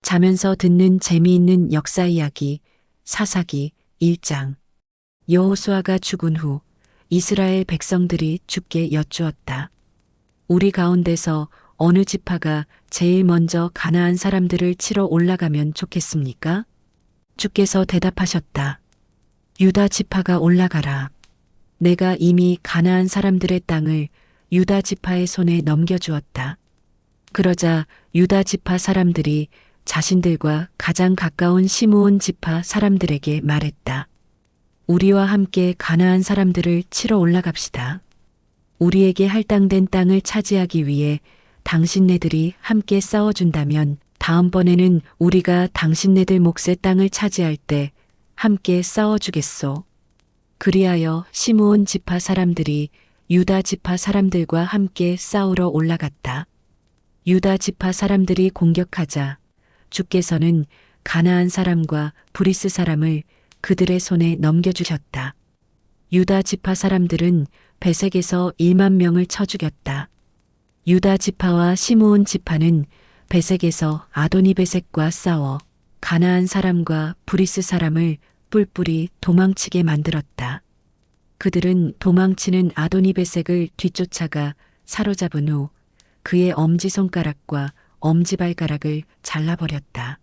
자면서 듣는 재미있는 역사 이야기, 사사기 1장. 여호수아가 죽은 후 이스라엘 백성들이 주께 여쭈었다. 우리 가운데서 어느 지파가 제일 먼저 가나안 사람들을 치러 올라가면 좋겠습니까? 주께서 대답하셨다. 유다 지파가 올라가라. 내가 이미 가나안 사람들의 땅을 유다 지파의 손에 넘겨주었다. 그러자 유다 지파 사람들이 자신들과 가장 가까운 시므온 지파 사람들에게 말했다. 우리와 함께 가나안 사람들을 치러 올라갑시다. 우리에게 할당된 땅을 차지하기 위해 당신네들이 함께 싸워준다면 다음번에는 우리가 당신네들 몫의 땅을 차지할 때 함께 싸워주겠소. 그리하여 시므온 지파 사람들이 유다 지파 사람들과 함께 싸우러 올라갔다. 유다 지파 사람들이 공격하자 주께서는 가나안 사람과 브리스 사람을 그들의 손에 넘겨주셨다. 유다 지파 사람들은 베색에서 1만 명을 쳐 죽였다. 유다 지파와 시므온 지파는 베색에서 아도니베색과 싸워 가나안 사람과 브리스 사람을 뿔뿔이 도망치게 만들었다. 그들은 도망치는 아도니베색을 뒤쫓아가 사로잡은 후 그의 엄지손가락과 엄지발가락을 잘라버렸다.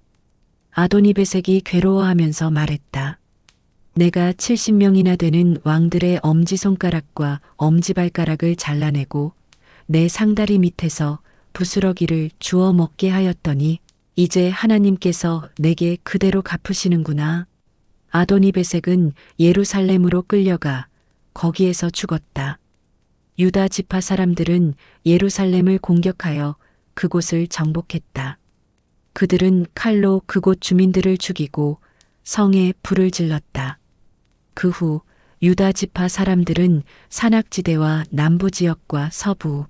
아도니베색이 괴로워하면서 말했다. 내가 70명이나 되는 왕들의 엄지손가락과 엄지발가락을 잘라내고 내 상다리 밑에서 부스러기를 주워 먹게 하였더니 이제 하나님께서 내게 그대로 갚으시는구나. 아도니베색은 예루살렘으로 끌려가 거기에서 죽었다. 유다 지파 사람들은 예루살렘을 공격하여 그곳을 정복했다. 그들은 칼로 그곳 주민들을 죽이고 성에 불을 질렀다. 그 후 유다 지파 사람들은 산악지대와 남부 지역과 서부,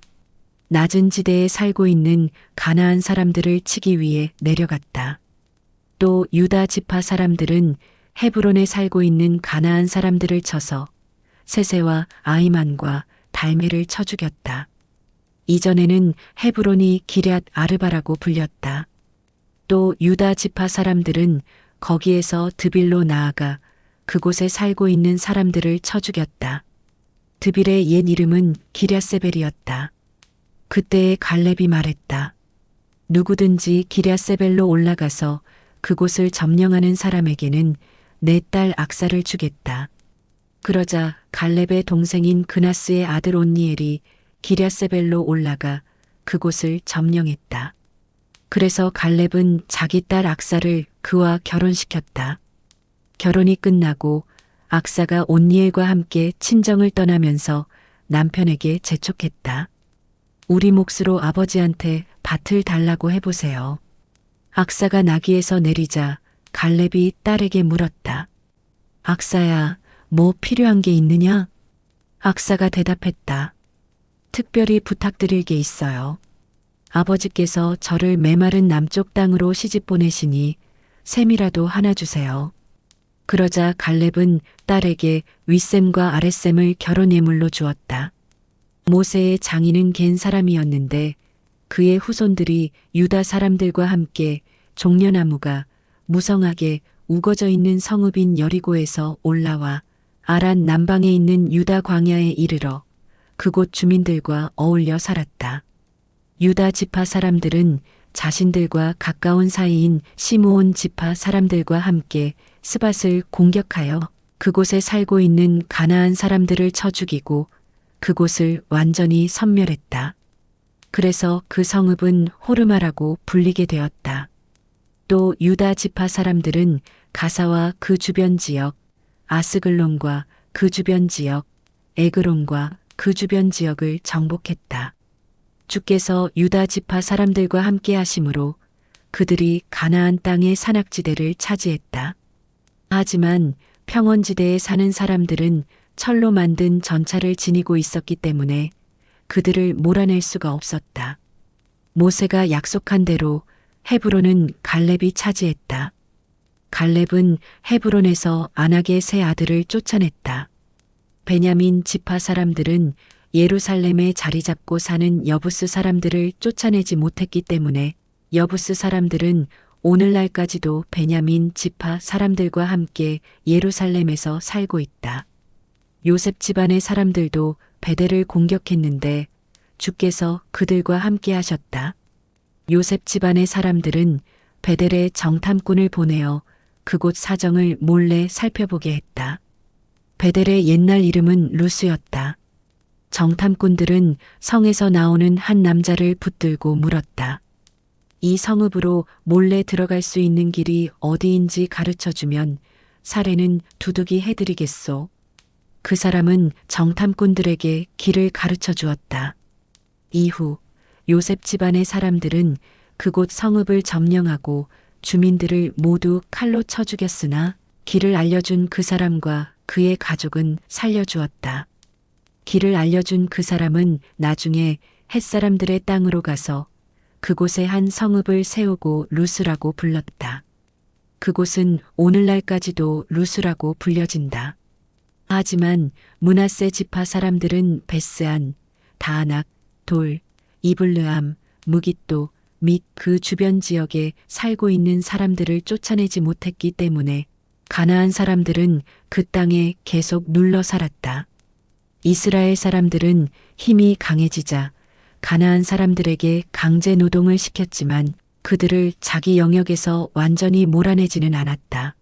낮은 지대에 살고 있는 가나안 사람들을 치기 위해 내려갔다. 또 유다 지파 사람들은 헤브론에 살고 있는 가나안 사람들을 쳐서 세세와 아이만과 달메를 쳐 죽였다. 이전에는 헤브론이 기럇 아르바라고 불렸다. 또 유다 지파 사람들은 거기에서 드빌로 나아가 그곳에 살고 있는 사람들을 쳐 죽였다. 드빌의 옛 이름은 기럇세벨이었다. 그때에 갈렙이 말했다. 누구든지 기럇세벨로 올라가서 그곳을 점령하는 사람에게는 내 딸 악사를 주겠다. 그러자 갈렙의 동생인 그나스의 아들 온니엘이 기럇세벨로 올라가 그곳을 점령했다. 그래서 갈렙은 자기 딸 악사를 그와 결혼시켰다. 결혼이 끝나고 악사가 온니엘과 함께 친정을 떠나면서 남편에게 재촉했다. 우리 몫으로 아버지한테 밭을 달라고 해보세요. 악사가 나귀에서 내리자 갈렙이 딸에게 물었다. 악사야, 뭐 필요한 게 있느냐? 악사가 대답했다. 특별히 부탁드릴 게 있어요. 아버지께서 저를 메마른 남쪽 땅으로 시집 보내시니 셈이라도 하나 주세요. 그러자 갈렙은 딸에게 윗셈과 아랫셈을 결혼 예물로 주었다. 모세의 장인은 갠 사람이었는데 그의 후손들이 유다 사람들과 함께 종려나무가 무성하게 우거져 있는 성읍인 여리고에서 올라와 아란 남방에 있는 유다 광야에 이르러 그곳 주민들과 어울려 살았다. 유다 지파 사람들은 자신들과 가까운 사이인 시므온 지파 사람들과 함께 스밧을 공격하여 그곳에 살고 있는 가나안 사람들을 쳐 죽이고 그곳을 완전히 섬멸했다. 그래서 그 성읍은 호르마라고 불리게 되었다. 또 유다 지파 사람들은 가사와 그 주변 지역, 아스글론과 그 주변 지역, 에그론과 그 주변 지역을 정복했다. 주께서 유다 지파 사람들과 함께 하심으로 그들이 가나안 땅의 산악지대를 차지했다. 하지만 평원지대에 사는 사람들은 철로 만든 전차를 지니고 있었기 때문에 그들을 몰아낼 수가 없었다. 모세가 약속한 대로 헤브론은 갈렙이 차지했다. 갈렙은 헤브론에서 아낙의 세 아들을 쫓아냈다. 베냐민 지파 사람들은 예루살렘에 자리 잡고 사는 여부스 사람들을 쫓아내지 못했기 때문에 여부스 사람들은 오늘날까지도 베냐민 지파 사람들과 함께 예루살렘에서 살고 있다. 요셉 집안의 사람들도 베델을 공격했는데 주께서 그들과 함께 하셨다. 요셉 집안의 사람들은 베델에 정탐꾼을 보내어 그곳 사정을 몰래 살펴보게 했다. 베델의 옛날 이름은 루스였다. 정탐꾼들은 성에서 나오는 한 남자를 붙들고 물었다. 이 성읍으로 몰래 들어갈 수 있는 길이 어디인지 가르쳐주면 살해는 두둑이 해드리겠소. 그 사람은 정탐꾼들에게 길을 가르쳐 주었다. 이후 요셉 집안의 사람들은 그곳 성읍을 점령하고 주민들을 모두 칼로 쳐 죽였으나 길을 알려준 그 사람과 그의 가족은 살려주었다. 길을 알려준 그 사람은 나중에 햇사람들의 땅으로 가서 그곳에 한 성읍을 세우고 루스라고 불렀다. 그곳은 오늘날까지도 루스라고 불려진다. 하지만 므낫세 지파 사람들은 베스안, 다낙, 돌, 이블르암, 무깃도 및 그 주변 지역에 살고 있는 사람들을 쫓아내지 못했기 때문에 가나안 사람들은 그 땅에 계속 눌러 살았다. 이스라엘 사람들은 힘이 강해지자 가나안 사람들에게 강제 노동을 시켰지만 그들을 자기 영역에서 완전히 몰아내지는 않았다.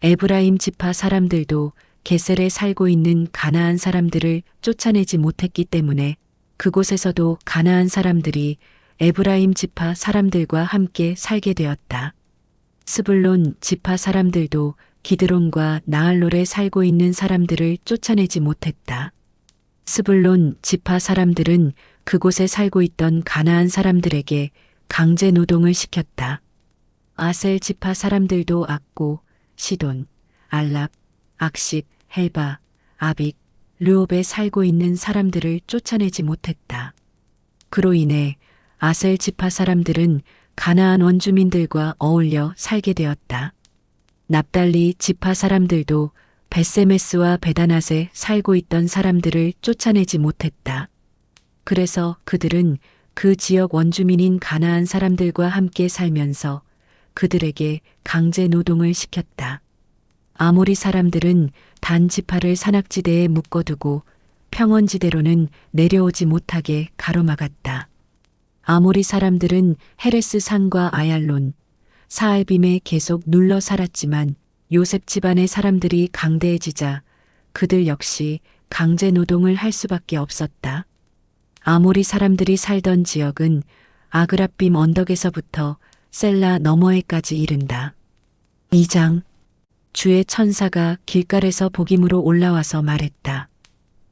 에브라임 지파 사람들도 게셀에 살고 있는 가나안 사람들을 쫓아내지 못했기 때문에 그곳에서도 가나안 사람들이 에브라임 지파 사람들과 함께 살게 되었다. 스불론 지파 사람들도 기드론과 나알롤에 살고 있는 사람들을 쫓아내지 못했다. 스불론 지파 사람들은 그곳에 살고 있던 가나안 사람들에게 강제 노동을 시켰다. 아셀 지파 사람들도 악고, 시돈, 알랍, 악십, 헬바, 아빅, 르옵에 살고 있는 사람들을 쫓아내지 못했다. 그로 인해 아셀 지파 사람들은 가나안 원주민들과 어울려 살게 되었다. 납달리 지파 사람들도 벳세메스와 베다낫에 살고 있던 사람들을 쫓아내지 못했다. 그래서 그들은 그 지역 원주민인 가나안 사람들과 함께 살면서 그들에게 강제 노동을 시켰다. 아모리 사람들은 단 지파를 산악지대에 묶어두고 평원지대로는 내려오지 못하게 가로막았다. 아모리 사람들은 헤레스 산과 아얄론, 사알빔에 계속 눌러 살았지만 요셉 집안의 사람들이 강대해지자 그들 역시 강제 노동을 할 수밖에 없었다. 아모리 사람들이 살던 지역은 아그랍빔 언덕에서부터 셀라 너머에까지 이른다. 2장 주의 천사가 길갈에서 복임으로 올라와서 말했다.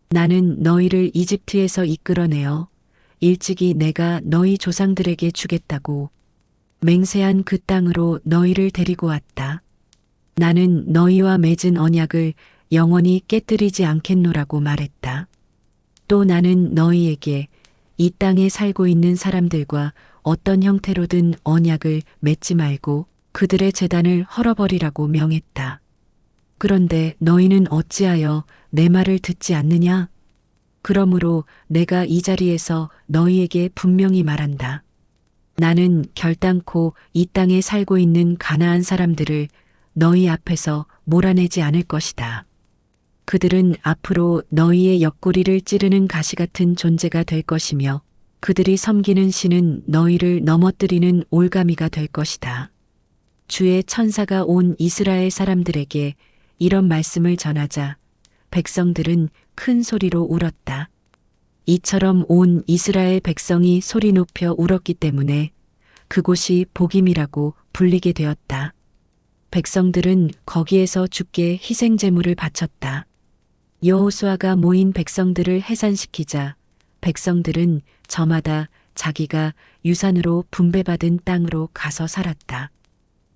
나는 너희를 이집트에서 이끌어내어 일찍이 내가 너희 조상들에게 주겠다고 맹세한 그 땅으로 너희를 데리고 왔다. 나는 너희와 맺은 언약을 영원히 깨뜨리지 않겠노라고 말했다. 또 나는 너희에게 이 땅에 살고 있는 사람들과 어떤 형태로든 언약을 맺지 말고 그들의 제단을 헐어버리라고 명했다. 그런데 너희는 어찌하여 내 말을 듣지 않느냐? 그러므로 내가 이 자리에서 너희에게 분명히 말한다. 나는 결단코 이 땅에 살고 있는 가나안 사람들을 너희 앞에서 몰아내지 않을 것이다. 그들은 앞으로 너희의 옆구리를 찌르는 가시 같은 존재가 될 것이며 그들이 섬기는 신은 너희를 넘어뜨리는 올가미가 될 것이다. 주의 천사가 온 이스라엘 사람들에게 이런 말씀을 전하자 백성들은 큰 소리로 울었다. 이처럼 온 이스라엘 백성이 소리 높여 울었기 때문에 그곳이 복임이라고 불리게 되었다. 백성들은 거기에서 주께 희생 제물을 바쳤다. 여호수아가 모인 백성들을 해산시키자 백성들은 저마다 자기가 유산으로 분배받은 땅으로 가서 살았다.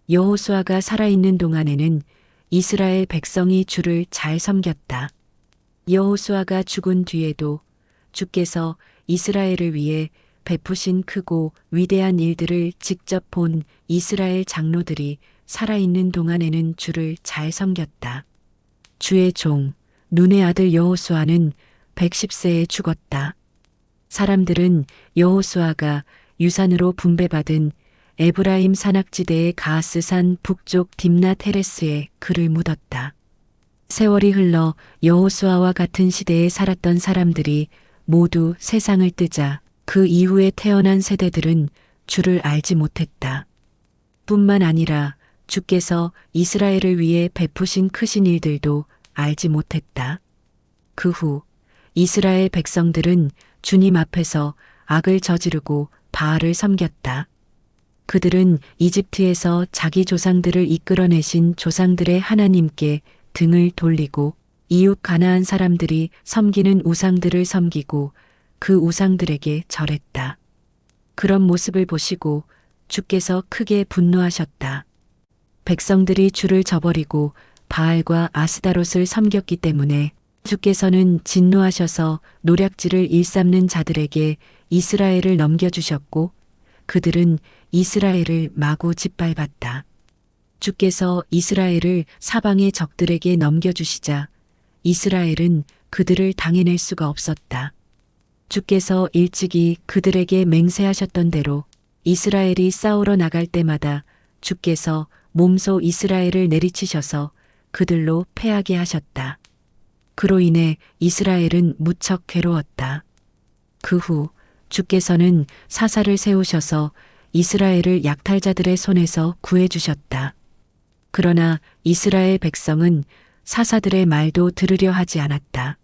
여호수아가 살아있는 동안에는 이스라엘 백성이 주를 잘 섬겼다. 여호수아가 죽은 뒤에도 주께서 이스라엘을 위해 베푸신 크고 위대한 일들을 직접 본 이스라엘 장로들이 살아있는 동안에는 주를 잘 섬겼다. 주의 종 눈의 아들 여호수아는 110세에 죽었다. 사람들은 여호수아가 유산으로 분배받은 에브라임 산악지대의 가스산 북쪽 딥나 테레스에 그를 묻었다. 세월이 흘러 여호수아와 같은 시대에 살았던 사람들이 모두 세상을 뜨자 그 이후에 태어난 세대들은 주를 알지 못했다. 뿐만 아니라 주께서 이스라엘을 위해 베푸신 크신 일들도 알지 못했다. 그 후 이스라엘 백성들은 주님 앞에서 악을 저지르고 바알을 섬겼다. 그들은 이집트에서 자기 조상들을 이끌어내신 조상들의 하나님께 등을 돌리고 이웃 가나안 사람들이 섬기는 우상들을 섬기고 그 우상들에게 절했다. 그런 모습을 보시고 주께서 크게 분노하셨다. 백성들이 주를 저버리고 바알과 아스다롯을 섬겼기 때문에 주께서는 진노하셔서 노략질을 일삼는 자들에게 이스라엘을 넘겨주셨고 그들은 이스라엘을 마구 짓밟았다. 주께서 이스라엘을 사방의 적들에게 넘겨주시자 이스라엘은 그들을 당해낼 수가 없었다. 주께서 일찍이 그들에게 맹세하셨던 대로 이스라엘이 싸우러 나갈 때마다 주께서 몸소 이스라엘을 내리치셔서 그들로 패하게 하셨다. 그로 인해 이스라엘은 무척 괴로웠다. 그 후 주께서는 사사를 세우셔서 이스라엘을 약탈자들의 손에서 구해주셨다. 그러나 이스라엘 백성은 사사들의 말도 들으려 하지 않았다.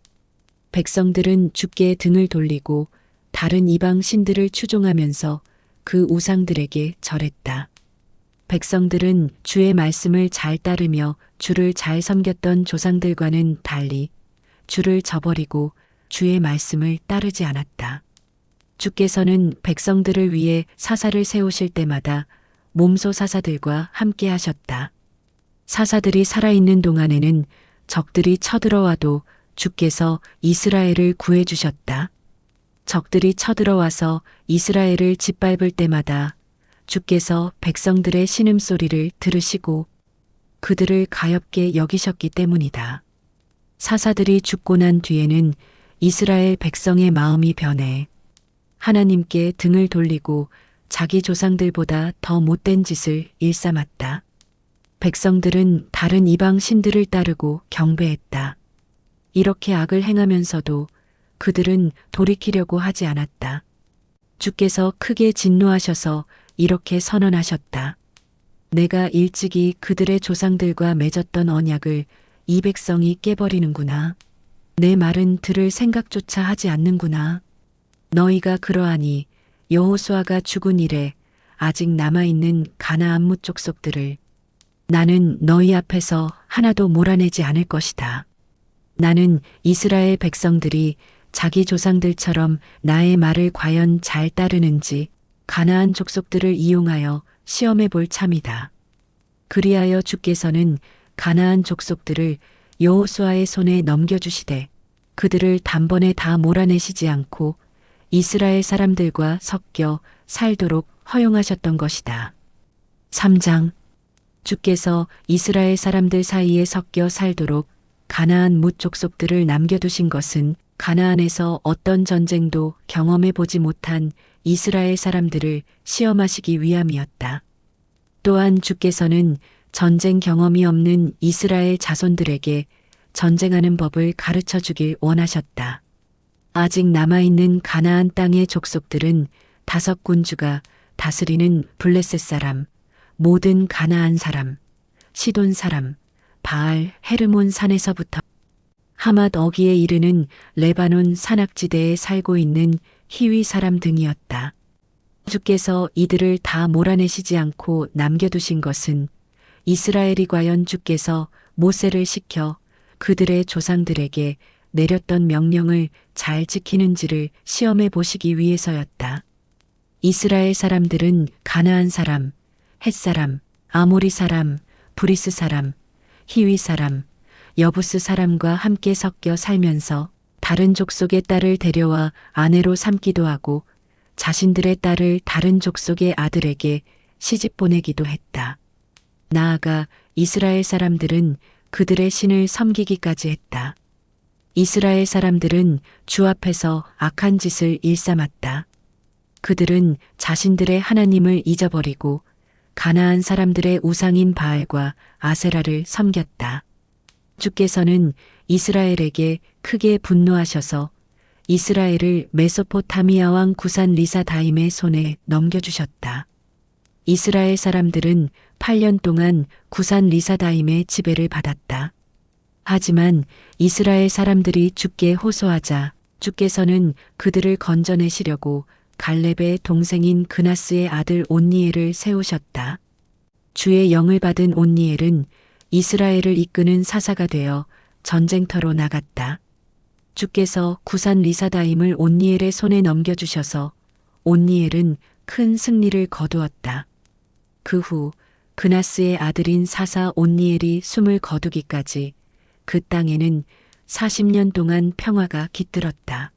백성들은 주께 등을 돌리고 다른 이방 신들을 추종하면서 그 우상들에게 절했다. 백성들은 주의 말씀을 잘 따르며 주를 잘 섬겼던 조상들과는 달리 주를 저버리고 주의 말씀을 따르지 않았다. 주께서는 백성들을 위해 사사를 세우실 때마다 몸소 사사들과 함께 하셨다. 사사들이 살아있는 동안에는 적들이 쳐들어와도 주께서 이스라엘을 구해주셨다. 적들이 쳐들어와서 이스라엘을 짓밟을 때마다 주께서 백성들의 신음소리를 들으시고 그들을 가엾게 여기셨기 때문이다. 사사들이 죽고 난 뒤에는 이스라엘 백성의 마음이 변해 하나님께 등을 돌리고 자기 조상들보다 더 못된 짓을 일삼았다. 백성들은 다른 이방 신들을 따르고 경배했다. 이렇게 악을 행하면서도 그들은 돌이키려고 하지 않았다. 주께서 크게 진노하셔서 이렇게 선언하셨다. 내가 일찍이 그들의 조상들과 맺었던 언약을 이 백성이 깨버리는구나. 내 말은 들을 생각조차 하지 않는구나. 너희가 그러하니 여호수아가 죽은 이래 아직 남아있는 가나안 무 족속들을 나는 너희 앞에서 하나도 몰아내지 않을 것이다. 나는 이스라엘 백성들이 자기 조상들처럼 나의 말을 과연 잘 따르는지 가나안 족속들을 이용하여 시험해 볼 참이다. 그리하여 주께서는 가나안 족속들을 여호수아의 손에 넘겨주시되 그들을 단번에 다 몰아내시지 않고 이스라엘 사람들과 섞여 살도록 허용하셨던 것이다. 3장 주께서 이스라엘 사람들 사이에 섞여 살도록 가나안 뭇 족속들을 남겨두신 것은 가나안에서 어떤 전쟁도 경험해 보지 못한 이스라엘 사람들을 시험하시기 위함이었다. 또한 주께서는 전쟁 경험이 없는 이스라엘 자손들에게 전쟁하는 법을 가르쳐 주길 원하셨다. 아직 남아있는 가나안 땅의 족속들은 5군주가 다스리는 블레셋 사람, 모든 가나안 사람, 시돈 사람, 바알 헤르몬 산에서부터 하맛 어기에 이르는 레바논 산악지대에 살고 있는 히위 사람 등이었다. 주께서 이들을 다 몰아내시지 않고 남겨두신 것은 이스라엘이 과연 주께서 모세를 시켜 그들의 조상들에게 내렸던 명령을 잘 지키는지를 시험해 보시기 위해서였다. 이스라엘 사람들은 가나안 사람, 헷 사람, 아모리 사람, 브리스 사람, 히위 사람, 여부스 사람과 함께 섞여 살면서 다른 족속의 딸을 데려와 아내로 삼기도 하고 자신들의 딸을 다른 족속의 아들에게 시집 보내기도 했다. 나아가 이스라엘 사람들은 그들의 신을 섬기기까지 했다. 이스라엘 사람들은 주 앞에서 악한 짓을 일삼았다. 그들은 자신들의 하나님을 잊어버리고 가나안 사람들의 우상인 바알과 아세라를 섬겼다. 주께서는 이스라엘에게 크게 분노하셔서 이스라엘을 메소포타미아 왕 구산 리사다임의 손에 넘겨주셨다. 이스라엘 사람들은 8년 동안 구산 리사다임의 지배를 받았다. 하지만 이스라엘 사람들이 주께 호소하자 주께서는 그들을 건져내시려고 갈렙의 동생인 그나스의 아들 온니엘을 세우셨다. 주의 영을 받은 온니엘은 이스라엘을 이끄는 사사가 되어 전쟁터로 나갔다. 주께서 구산 리사다임을 온니엘의 손에 넘겨주셔서 온니엘은 큰 승리를 거두었다. 그 후 그나스의 아들인 사사 온니엘이 숨을 거두기까지 그 땅에는 40년 동안 평화가 깃들었다.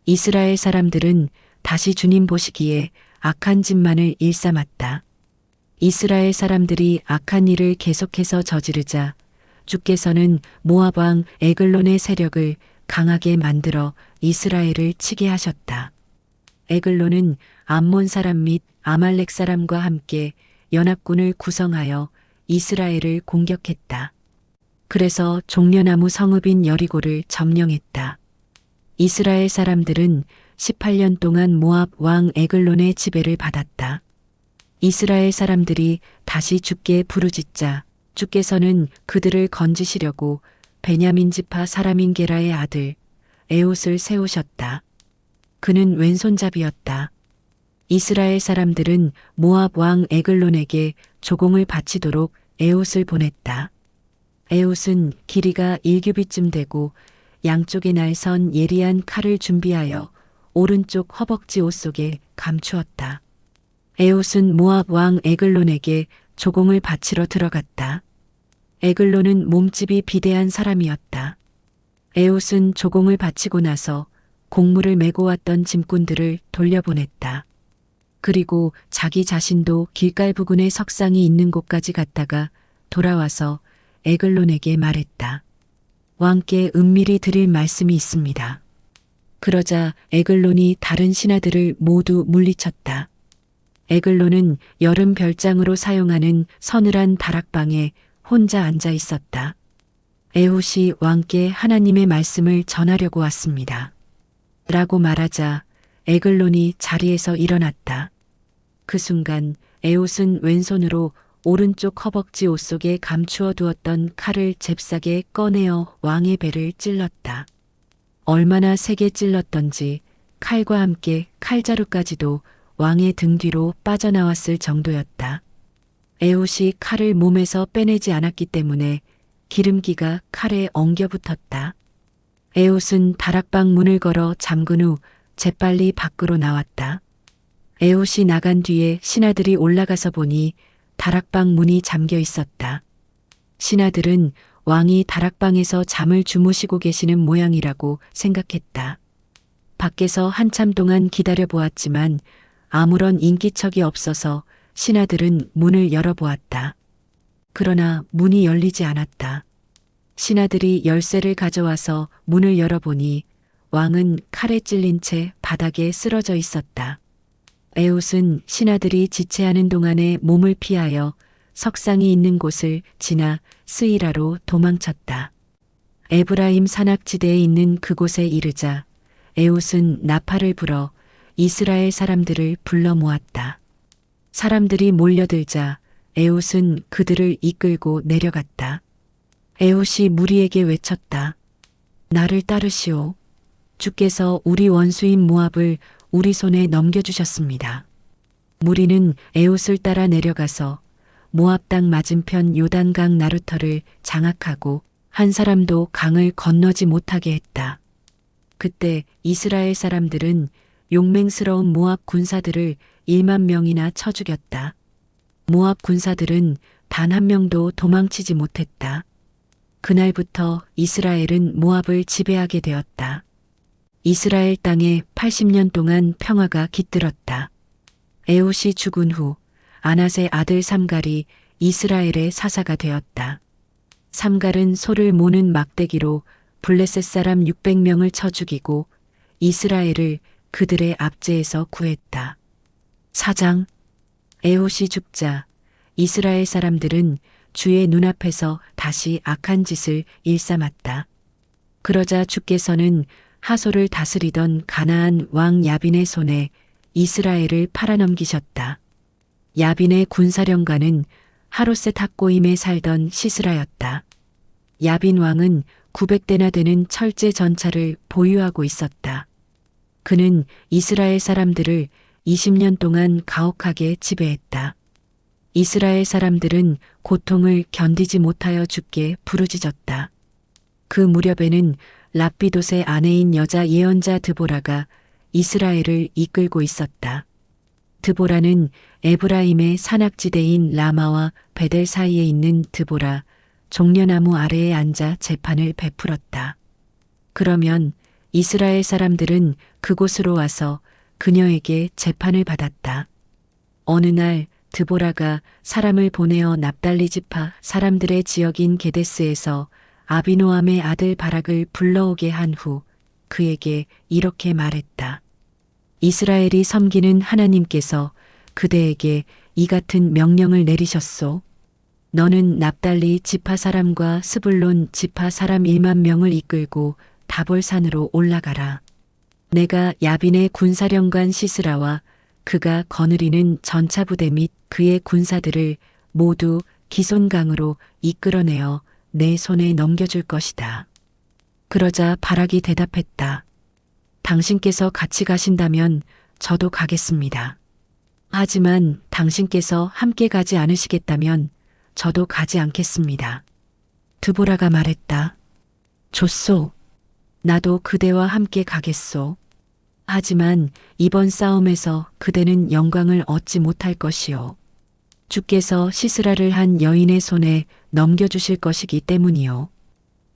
이스라엘 사람들은 다시 주님 보시기에 악한 짓만을 일삼았다. 이스라엘 사람들이 악한 일을 계속해서 저지르자 주께서는 모압 왕 에글론의 세력을 강하게 만들어 이스라엘을 치게 하셨다. 에글론은 암몬 사람 및 아말렉 사람과 함께 연합군을 구성하여 이스라엘을 공격했다. 그래서 종려나무 성읍인 여리고를 점령했다. 이스라엘 사람들은 18년 동안 모압 왕 에글론의 지배를 받았다. 이스라엘 사람들이 다시 주께 부르짖자 주께서는 그들을 건지시려고 베냐민 지파 사람인 게라의 아들 에옷을 세우셨다. 그는 왼손잡이였다. 이스라엘 사람들은 모압 왕 에글론에게 조공을 바치도록 에옷을 보냈다. 에옷은 길이가 1규빗쯤 되고 양쪽에 날선 예리한 칼을 준비하여 오른쪽 허벅지 옷 속에 감추었다. 에옷은 모압 왕 에글론에게 조공을 바치러 들어갔다. 에글론은 몸집이 비대한 사람이었다. 에옷은 조공을 바치고 나서 곡물을 메고 왔던 짐꾼들을 돌려보냈다. 그리고 자기 자신도 길갈 부근의 석상이 있는 곳까지 갔다가 돌아와서 에글론에게 말했다. 왕께 은밀히 드릴 말씀이 있습니다. 그러자 에글론이 다른 신하들을 모두 물리쳤다. 에글론은 여름 별장으로 사용하는 서늘한 다락방에 혼자 앉아 있었다. 에훗이 왕께 하나님의 말씀을 전하려고 왔습니다. 라고 말하자 에글론이 자리에서 일어났다. 그 순간 에훗은 왼손으로 오른쪽 허벅지 옷 속에 감추어 두었던 칼을 잽싸게 꺼내어 왕의 배를 찔렀다. 얼마나 세게 찔렀던지 칼과 함께 칼자루까지도 왕의 등 뒤로 빠져나왔을 정도였다. 에훗이 칼을 몸에서 빼내지 않았기 때문에 기름기가 칼에 엉겨붙었다. 에훗은 다락방 문을 걸어 잠근 후 재빨리 밖으로 나왔다. 에훗이 나간 뒤에 신하들이 올라가서 보니 다락방 문이 잠겨 있었다. 신하들은 왕이 다락방에서 잠을 주무시고 계시는 모양이라고 생각했다. 밖에서 한참 동안 기다려 보았지만 아무런 인기척이 없어서 신하들은 문을 열어보았다. 그러나 문이 열리지 않았다. 신하들이 열쇠를 가져와서 문을 열어보니 왕은 칼에 찔린 채 바닥에 쓰러져 있었다. 에훗은 신하들이 지체하는 동안에 몸을 피하여 석상이 있는 곳을 지나 스이라로 도망쳤다. 에브라임 산악지대에 있는 그곳에 이르자 에훗은 나팔을 불어 이스라엘 사람들을 불러 모았다. 사람들이 몰려들자 에훗은 그들을 이끌고 내려갔다. 에훗이 무리에게 외쳤다. 나를 따르시오. 주께서 우리 원수인 모압을 우리 손에 넘겨주셨습니다. 무리는 에훗을 따라 내려가서 모압 땅 맞은편 요단강 나루터를 장악하고 한 사람도 강을 건너지 못하게 했다. 그때 이스라엘 사람들은 용맹스러운 모압 군사들을 1만 명이나 쳐 죽였다. 모압 군사들은 단 한 명도 도망치지 못했다. 그날부터 이스라엘은 모압을 지배하게 되었다. 이스라엘 땅에 80년 동안 평화가 깃들었다. 에훗이 죽은 후 아낫의 아들 삼갈이 이스라엘의 사사가 되었다. 삼갈은 소를 모는 막대기로 블레셋 사람 600명을 쳐 죽이고 이스라엘을 그들의 압제에서 구했다. 4장. 에훗이 죽자 이스라엘 사람들은 주의 눈앞에서 다시 악한 짓을 일삼았다. 그러자 주께서는 하솔을 다스리던 가나안 왕 야빈의 손에 이스라엘을 팔아넘기셨다. 야빈의 군사령관은 하롯셋 학고임에 살던 시스라였다. 야빈 왕은 900대나 되는 철제 전차를 보유하고 있었다. 그는 이스라엘 사람들을 20년 동안 가혹하게 지배했다. 이스라엘 사람들은 고통을 견디지 못하여 죽게 부르짖었다. 그 무렵에는 랍비돗의 아내인 여자 예언자 드보라가 이스라엘을 이끌고 있었다. 드보라는 에브라임의 산악지대인 라마와 베델 사이에 있는 드보라 종려나무 아래에 앉아 재판을 베풀었다. 그러면 이스라엘 사람들은 그곳으로 와서 그녀에게 재판을 받았다. 어느 날 드보라가 사람을 보내어 납달리 지파 사람들의 지역인 게데스에서 아비노함의 아들 바락을 불러오게 한 후 그에게 이렇게 말했다. 이스라엘이 섬기는 하나님께서 그대에게 이 같은 명령을 내리셨소. 너는 납달리 지파 사람과 스불론 지파 사람 1만 명을 이끌고 다볼산으로 올라가라. 내가 야빈의 군사령관 시스라와 그가 거느리는 전차부대 및 그의 군사들을 모두 기손강으로 이끌어내어 내 손에 넘겨줄 것이다. 그러자 바락이 대답했다. 당신께서 같이 가신다면 저도 가겠습니다. 하지만 당신께서 함께 가지 않으시겠다면 저도 가지 않겠습니다. 드보라가 말했다. 좋소. 나도 그대와 함께 가겠소. 하지만 이번 싸움에서 그대는 영광을 얻지 못할 것이요. 주께서 시스라를 한 여인의 손에 넘겨주실 것이기 때문이요.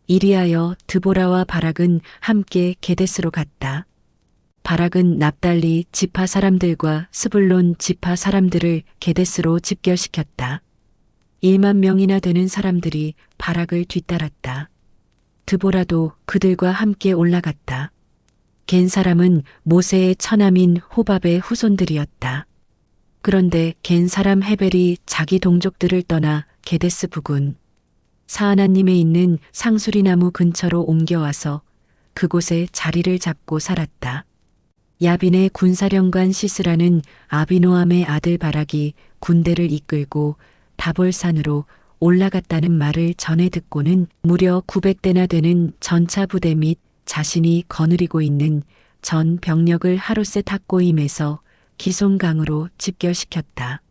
이리하여 드보라와 바락은 함께 게데스로 갔다. 바락은 납달리 지파 사람들과 스불론 지파 사람들을 게데스로 집결시켰다. 1만 명이나 되는 사람들이 바락을 뒤따랐다. 드보라도 그들과 함께 올라갔다. 겐 사람은 모세의 처남인 호밥의 후손들이었다. 그런데 겐 사람 헤벨이 자기 동족들을 떠나 게데스 부근 사하나님에 있는 상수리나무 근처로 옮겨와서 그곳에 자리를 잡고 살았다. 야빈의 군사령관 시스라는 아비노함의 아들 바락이 군대를 이끌고 다볼산으로 올라갔다는 말을 전해 듣고는 무려 900대나 되는 전차 부대 및 자신이 거느리고 있는 전 병력을 하롯셋 학고임에서 기손강으로 집결시켰다.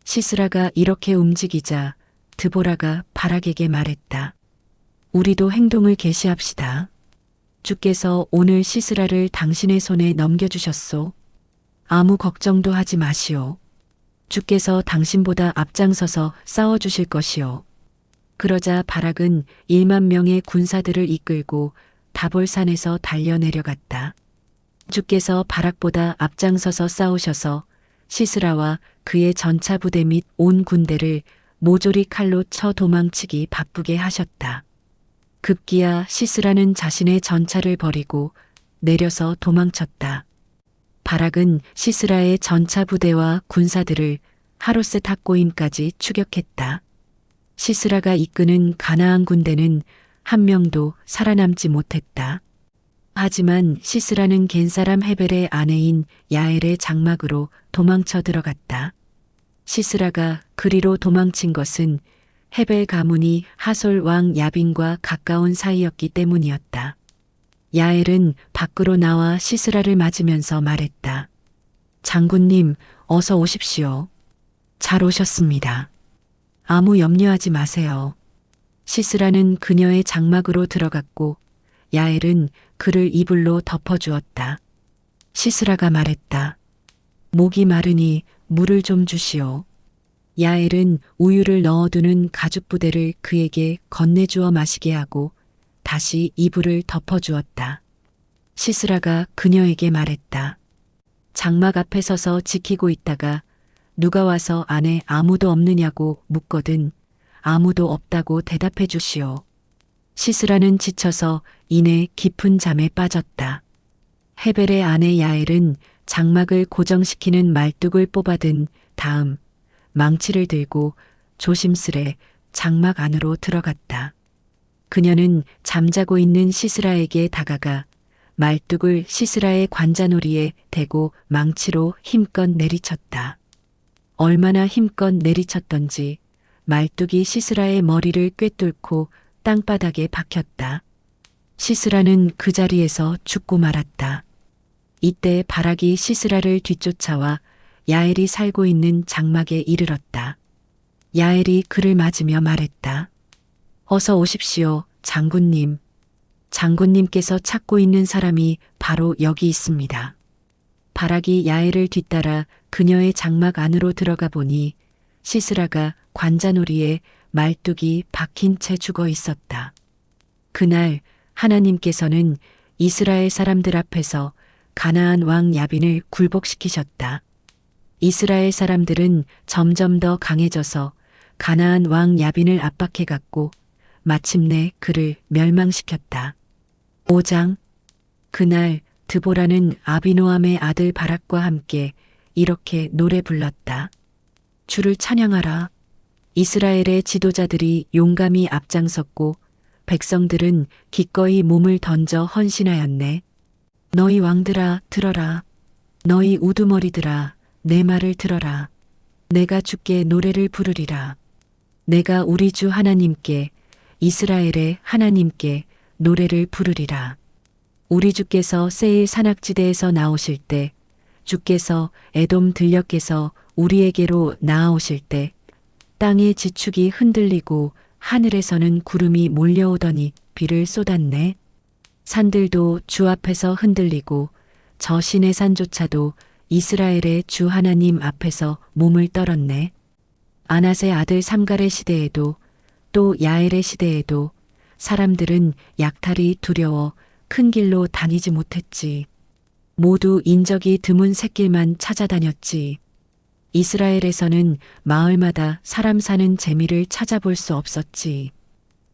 시스라가 이렇게 움직이자 드보라가 바락에게 말했다. 우리도 행동을 개시합시다. 주께서 오늘 시스라를 당신의 손에 넘겨주셨소. 아무 걱정도 하지 마시오. 주께서 당신보다 앞장서서 싸워주실 것이오. 그러자 바락은 1만 명의 군사들을 이끌고 다볼산에서 달려내려갔다. 주께서 바락보다 앞장서서 싸우셔서 시스라와 그의 전차 부대 및 온 군대를 모조리 칼로 쳐 도망치기 바쁘게 하셨다. 급기야 시스라는 자신의 전차를 버리고 내려서 도망쳤다. 바락은 시스라의 전차 부대와 군사들을 하롯셋 학고임까지 추격했다. 시스라가 이끄는 가나안 군대는 한 명도 살아남지 못했다. 하지만 시스라는 겐 사람 헤벨의 아내인 야엘의 장막으로 도망쳐 들어갔다. 시스라가 그리로 도망친 것은 헤벨 가문이 하솔 왕 야빈과 가까운 사이였기 때문이었다. 야엘은 밖으로 나와 시스라를 맞으면서 말했다. 장군님, 어서 오십시오. 잘 오셨습니다. 아무 염려하지 마세요. 시스라는 그녀의 장막으로 들어갔고 야엘은 그를 이불로 덮어주었다. 시스라가 말했다. 목이 마르니 물을 좀 주시오. 야엘은 우유를 넣어두는 가죽부대를 그에게 건네주어 마시게 하고 다시 이불을 덮어주었다. 시스라가 그녀에게 말했다. 장막 앞에 서서 지키고 있다가 누가 와서 안에 아무도 없느냐고 묻거든 아무도 없다고 대답해 주시오. 시스라는 지쳐서 이내 깊은 잠에 빠졌다. 헤벨의 아내 야엘은 장막을 고정시키는 말뚝을 뽑아든 다음 망치를 들고 조심스레 장막 안으로 들어갔다. 그녀는 잠자고 있는 시스라에게 다가가 말뚝을 시스라의 관자놀이에 대고 망치로 힘껏 내리쳤다. 얼마나 힘껏 내리쳤던지 말뚝이 시스라의 머리를 꿰뚫고 땅바닥에 박혔다. 시스라는 그 자리에서 죽고 말았다. 이때 바락이 시스라를 뒤쫓아와 야엘이 살고 있는 장막에 이르렀다. 야엘이 그를 맞으며 말했다. 어서 오십시오, 장군님. 장군님께서 찾고 있는 사람이 바로 여기 있습니다. 바락이 야엘을 뒤따라 그녀의 장막 안으로 들어가 보니 시스라가 관자놀이에 말뚝이 박힌 채 죽어 있었다. 그날 하나님께서는 이스라엘 사람들 앞에서 가나안 왕 야빈을 굴복시키셨다. 이스라엘 사람들은 점점 더 강해져서 가나안 왕 야빈을 압박해갔고 마침내 그를 멸망시켰다. 5장. 그날 드보라는 아비노함의 아들 바락과 함께 이렇게 노래 불렀다. 주를 찬양하라. 이스라엘의 지도자들이 용감히 앞장섰고 백성들은 기꺼이 몸을 던져 헌신하였네. 너희 왕들아 들어라. 너희 우두머리들아 내 말을 들어라. 내가 주께 노래를 부르리라. 내가 우리 주 하나님께 이스라엘의 하나님께 노래를 부르리라. 우리 주께서 세일 산악지대에서 나오실 때 주께서 에돔 들녘에서 우리에게로 나아오실 때 땅의 지축이 흔들리고 하늘에서는 구름이 몰려오더니 비를 쏟았네. 산들도 주 앞에서 흔들리고 저 시내산조차도 이스라엘의 주 하나님 앞에서 몸을 떨었네. 아낫의 아들 삼갈의 시대에도 또 야엘의 시대에도 사람들은 약탈이 두려워 큰 길로 다니지 못했지. 모두 인적이 드문 샛길만 찾아다녔지. 이스라엘에서는 마을마다 사람 사는 재미를 찾아볼 수 없었지.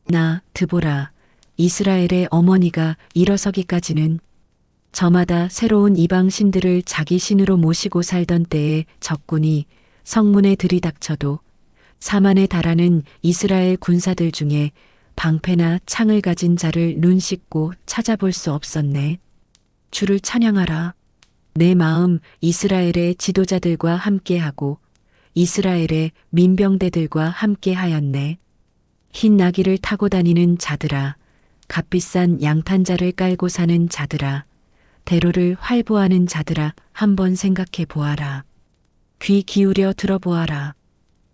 나 드보라 이스라엘의 어머니가 일어서기까지는 저마다 새로운 이방 신들을 자기 신으로 모시고 살던 때에 적군이 성문에 들이닥쳐도 4만에 달하는 이스라엘 군사들 중에 방패나 창을 가진 자를 눈 씻고 찾아볼 수 없었네. 주를 찬양하라. 내 마음 이스라엘의 지도자들과 함께하고 이스라엘의 민병대들과 함께하였네. 흰 나귀를 타고 다니는 자들아, 값비싼 양탄자를 깔고 사는 자들아, 대로를 활보하는 자들아, 한번 생각해 보아라. 귀 기울여 들어보아라.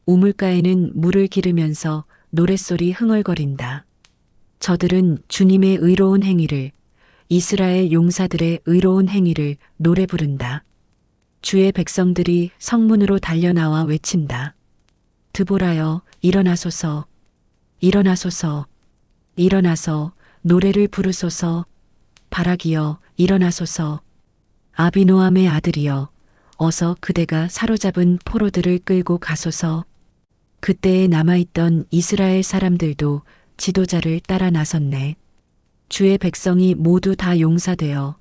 우물가에는 물을 기르면서 노랫소리 흥얼거린다. 저들은 주님의 의로운 행위를, 이스라엘 용사들의 의로운 행위를 노래 부른다. 주의 백성들이 성문으로 달려나와 외친다. 드보라여 일어나소서, 일어나소서, 일어나서 노래를 부르소서. 바락이여 일어나소서. 아비노함의 아들이여 어서 그대가 사로잡은 포로들을 끌고 가소서. 그때에 남아있던 이스라엘 사람들도 지도자를 따라 나섰네. 주의 백성이 모두 다 용사되어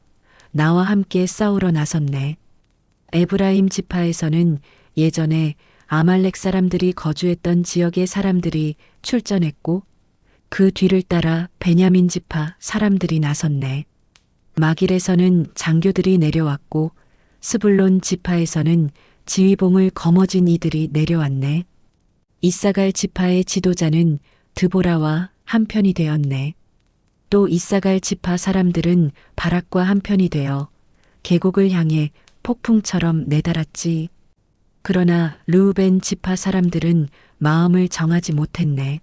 나와 함께 싸우러 나섰네. 에브라임 지파에서는 예전에 아말렉 사람들이 거주했던 지역의 사람들이 출전했고 그 뒤를 따라 베냐민 지파 사람들이 나섰네. 마길에서는 장교들이 내려왔고 스불론 지파에서는 지휘봉을 거머쥔 이들이 내려왔네. 이사갈 지파의 지도자는 드보라와 한편이 되었네. 또 이사갈 지파 사람들은 바락과 한편이 되어 계곡을 향해 폭풍처럼 내달았지. 그러나 르우벤 지파 사람들은 마음을 정하지 못했네.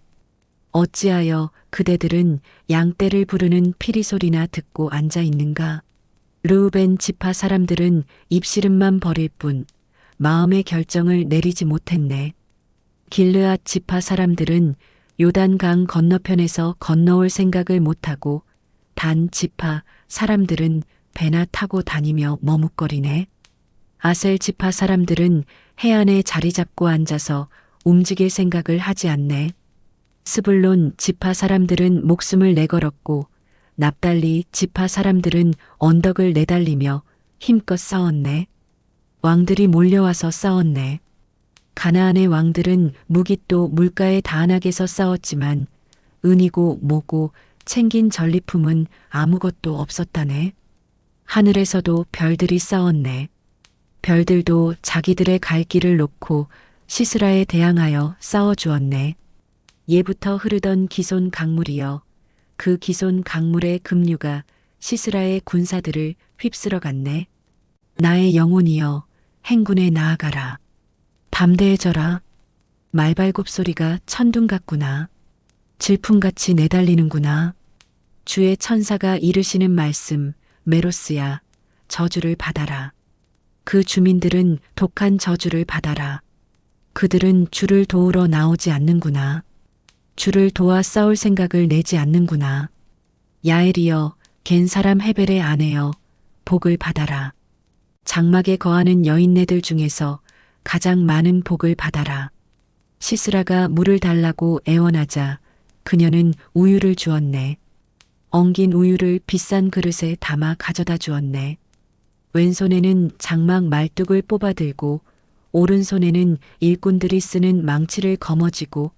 어찌하여 그대들은 양떼를 부르는 피리 소리나 듣고 앉아 있는가? 르우벤 지파 사람들은 입씨름만 벌일 뿐 마음의 결정을 내리지 못했네. 길르앗 지파 사람들은 요단강 건너편에서 건너올 생각을 못하고 단 지파 사람들은 배나 타고 다니며 머뭇거리네. 아셀 지파 사람들은 해안에 자리 잡고 앉아서 움직일 생각을 하지 않네. 스불론 지파 사람들은 목숨을 내걸었고 납달리 지파 사람들은 언덕을 내달리며 힘껏 싸웠네. 왕들이 몰려와서 싸웠네. 가나안의 왕들은 무깃도 물가의 다안악에서 싸웠지만 은이고 뭐고 챙긴 전리품은 아무것도 없었다네. 하늘에서도 별들이 싸웠네. 별들도 자기들의 갈 길을 놓고 시스라에 대항하여 싸워주었네. 예부터 흐르던 기손 강물이여, 그 기손 강물의 급류가 시스라의 군사들을 휩쓸어 갔네. 나의 영혼이여, 행군에 나아가라. 담대해져라. 말발굽 소리가 천둥 같구나. 질풍같이 내달리는구나. 주의 천사가 이르시는 말씀, 메로스야, 저주를 받아라. 그 주민들은 독한 저주를 받아라. 그들은 주를 도우러 나오지 않는구나. 주를 도와 싸울 생각을 내지 않는구나. 야엘이여, 겐 사람 헤벨의 아내여, 복을 받아라. 장막에 거하는 여인네들 중에서 가장 많은 복을 받아라. 시스라가 물을 달라고 애원하자 그녀는 우유를 주었네. 엉긴 우유를 비싼 그릇에 담아 가져다 주었네. 왼손에는 장막 말뚝을 뽑아 들고 오른손에는 일꾼들이 쓰는 망치를 거머쥐고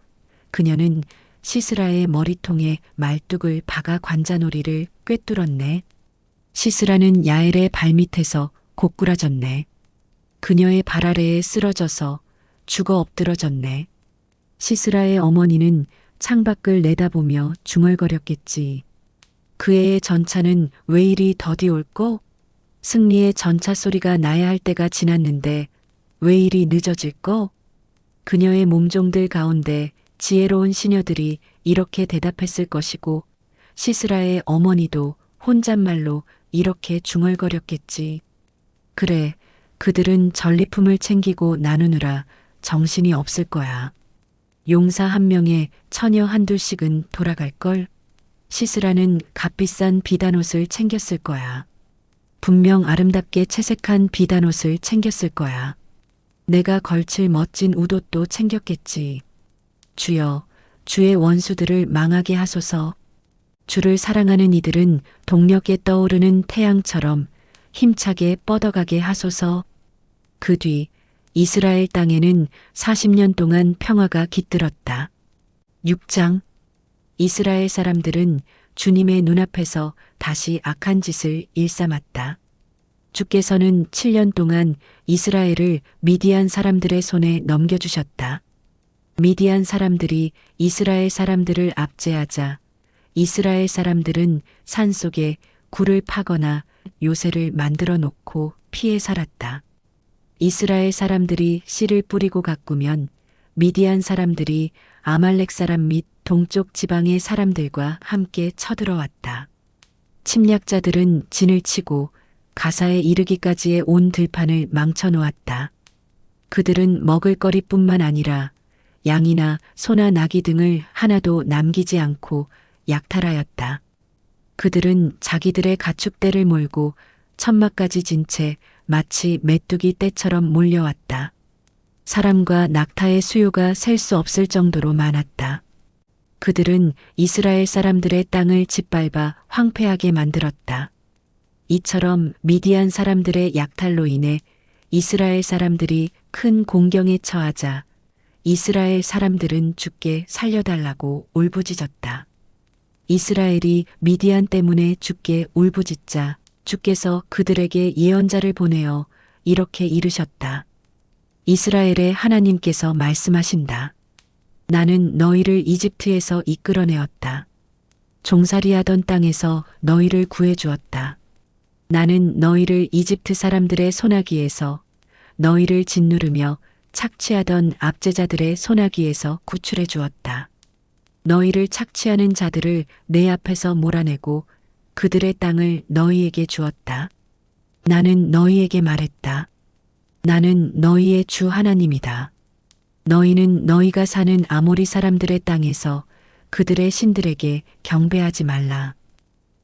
그녀는 시스라의 머리통에 말뚝을 박아 관자놀이를 꿰뚫었네. 시스라는 야엘의 발밑에서 고꾸라졌네. 그녀의 발 아래에 쓰러져서 죽어 엎드러졌네. 시스라의 어머니는 창밖을 내다보며 중얼거렸겠지. 그 애의 전차는 왜 이리 더디 올꼬? 승리의 전차 소리가 나야 할 때가 지났는데 왜 이리 늦어질꼬? 그녀의 몸종들 가운데 지혜로운 시녀들이 이렇게 대답했을 것이고 시스라의 어머니도 혼잣말로 이렇게 중얼거렸겠지. 그래, 그들은 전리품을 챙기고 나누느라 정신이 없을 거야. 용사 한 명에 처녀 한둘씩은 돌아갈걸? 시스라는 값비싼 비단옷을 챙겼을 거야. 분명 아름답게 채색한 비단옷을 챙겼을 거야. 내가 걸칠 멋진 웃옷도 챙겼겠지. 주여, 주의 원수들을 망하게 하소서. 주를 사랑하는 이들은 동력에 떠오르는 태양처럼 힘차게 뻗어가게 하소서. 그 뒤 이스라엘 땅에는 40년 동안 평화가 깃들었다. 6장. 이스라엘 사람들은 주님의 눈앞에서 다시 악한 짓을 일삼았다. 주께서는 7년 동안 이스라엘을 미디안 사람들의 손에 넘겨주셨다. 미디안 사람들이 이스라엘 사람들을 압제하자 이스라엘 사람들은 산속에 굴을 파거나 요새를 만들어 놓고 피해 살았다. 이스라엘 사람들이 씨를 뿌리고 가꾸면 미디안 사람들이 아말렉 사람 및 동쪽 지방의 사람들과 함께 쳐들어왔다. 침략자들은 진을 치고 가사에 이르기까지의 온 들판을 망쳐놓았다. 그들은 먹을거리뿐만 아니라 양이나 소나 나귀 등을 하나도 남기지 않고 약탈하였다. 그들은 자기들의 가축대를 몰고 천막까지 진 채 마치 메뚜기 떼처럼 몰려왔다. 사람과 낙타의 수요가 셀 수 없을 정도로 많았다. 그들은 이스라엘 사람들의 땅을 짓밟아 황폐하게 만들었다. 이처럼 미디안 사람들의 약탈로 인해 이스라엘 사람들이 큰 공경에 처하자 이스라엘 사람들은 주께 살려달라고 울부짖었다. 이스라엘이 미디안 때문에 주께 울부짖자 주께서 그들에게 예언자를 보내어 이렇게 이르셨다. 이스라엘의 하나님께서 말씀하신다. 나는 너희를 이집트에서 이끌어내었다. 종살이하던 땅에서 너희를 구해주었다. 나는 너희를 이집트 사람들의 손아귀에서 너희를 짓누르며 착취하던 압제자들의 손아귀에서 구출해 주었다. 너희를 착취하는 자들을 내 앞에서 몰아내고 그들의 땅을 너희에게 주었다. 나는 너희에게 말했다. 나는 너희의 주 하나님이다. 너희는 너희가 사는 아모리 사람들의 땅에서 그들의 신들에게 경배하지 말라.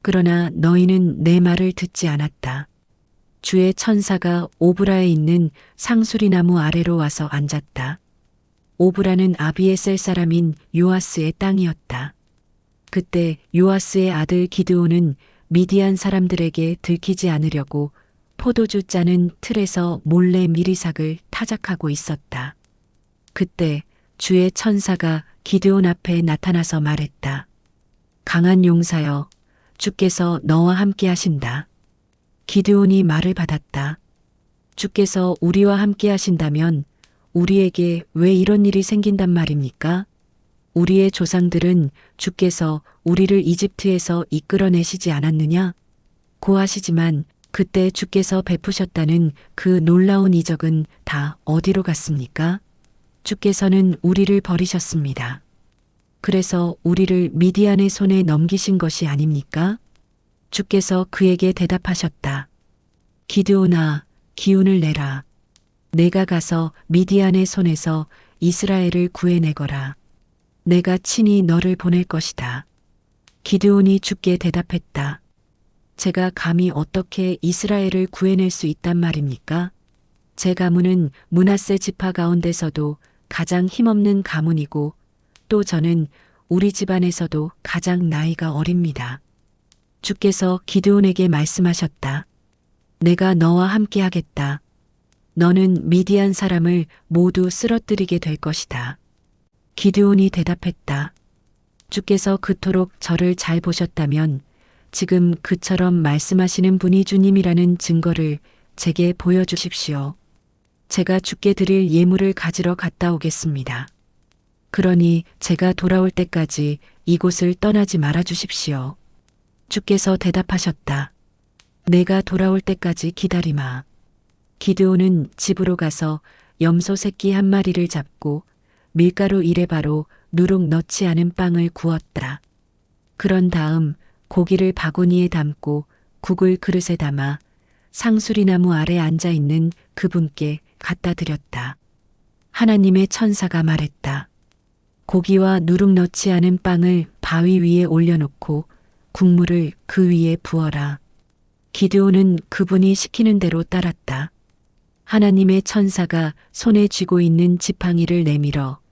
그러나 너희는 내 말을 듣지 않았다. 주의 천사가 오브라에 있는 상수리 나무 아래로 와서 앉았다. 오브라는 아비에셀 사람인 요아스의 땅이었다. 그때 요아스의 아들 기드온은 미디안 사람들에게 들키지 않으려고 포도주 짜는 틀에서 몰래 미리삭을 타작하고 있었다. 그때 주의 천사가 기드온 앞에 나타나서 말했다. 강한 용사여, 주께서 너와 함께 하신다. 기드온이 말을 받았다. 주께서 우리와 함께 하신다면 우리에게 왜 이런 일이 생긴단 말입니까? 우리의 조상들은 주께서 우리를 이집트에서 이끌어내시지 않았느냐? 고하시지만 그때 주께서 베푸셨다는 그 놀라운 이적은 다 어디로 갔습니까? 주께서는 우리를 버리셨습니다. 그래서 우리를 미디안의 손에 넘기신 것이 아닙니까? 주께서 그에게 대답하셨다. 기드온아, 기운을 내라. 내가 가서 미디안의 손에서 이스라엘을 구해내거라. 내가 친히 너를 보낼 것이다. 기드온이 주께 대답했다. 제가 감히 어떻게 이스라엘을 구해낼 수 있단 말입니까? 제 가문은 므낫세 지파 가운데서도 가장 힘없는 가문이고 또 저는 우리 집안에서도 가장 나이가 어립니다. 주께서 기드온에게 말씀하셨다. 내가 너와 함께 하겠다. 너는 미디안 사람을 모두 쓰러뜨리게 될 것이다. 기드온이 대답했다. 주께서 그토록 저를 잘 보셨다면 지금 그처럼 말씀하시는 분이 주님이라는 증거를 제게 보여주십시오. 제가 주께 드릴 예물을 가지러 갔다 오겠습니다. 그러니 제가 돌아올 때까지 이곳을 떠나지 말아 주십시오. 주께서 대답하셨다. 내가 돌아올 때까지 기다리마. 기드온은 집으로 가서 염소 새끼 한 마리를 잡고 밀가루 1에바로 누룩 넣지 않은 빵을 구웠다. 그런 다음 고기를 바구니에 담고 국을 그릇에 담아 상수리나무 아래 앉아 있는 그분께 갖다 드렸다. 하나님의 천사가 말했다. 고기와 누룩 넣지 않은 빵을 바위 위에 올려놓고 국물을 그 위에 부어라. 기드온은 그분이 시키는 대로 따랐다. 하나님의 천사가 손에 쥐고 있는 지팡이를 내밀어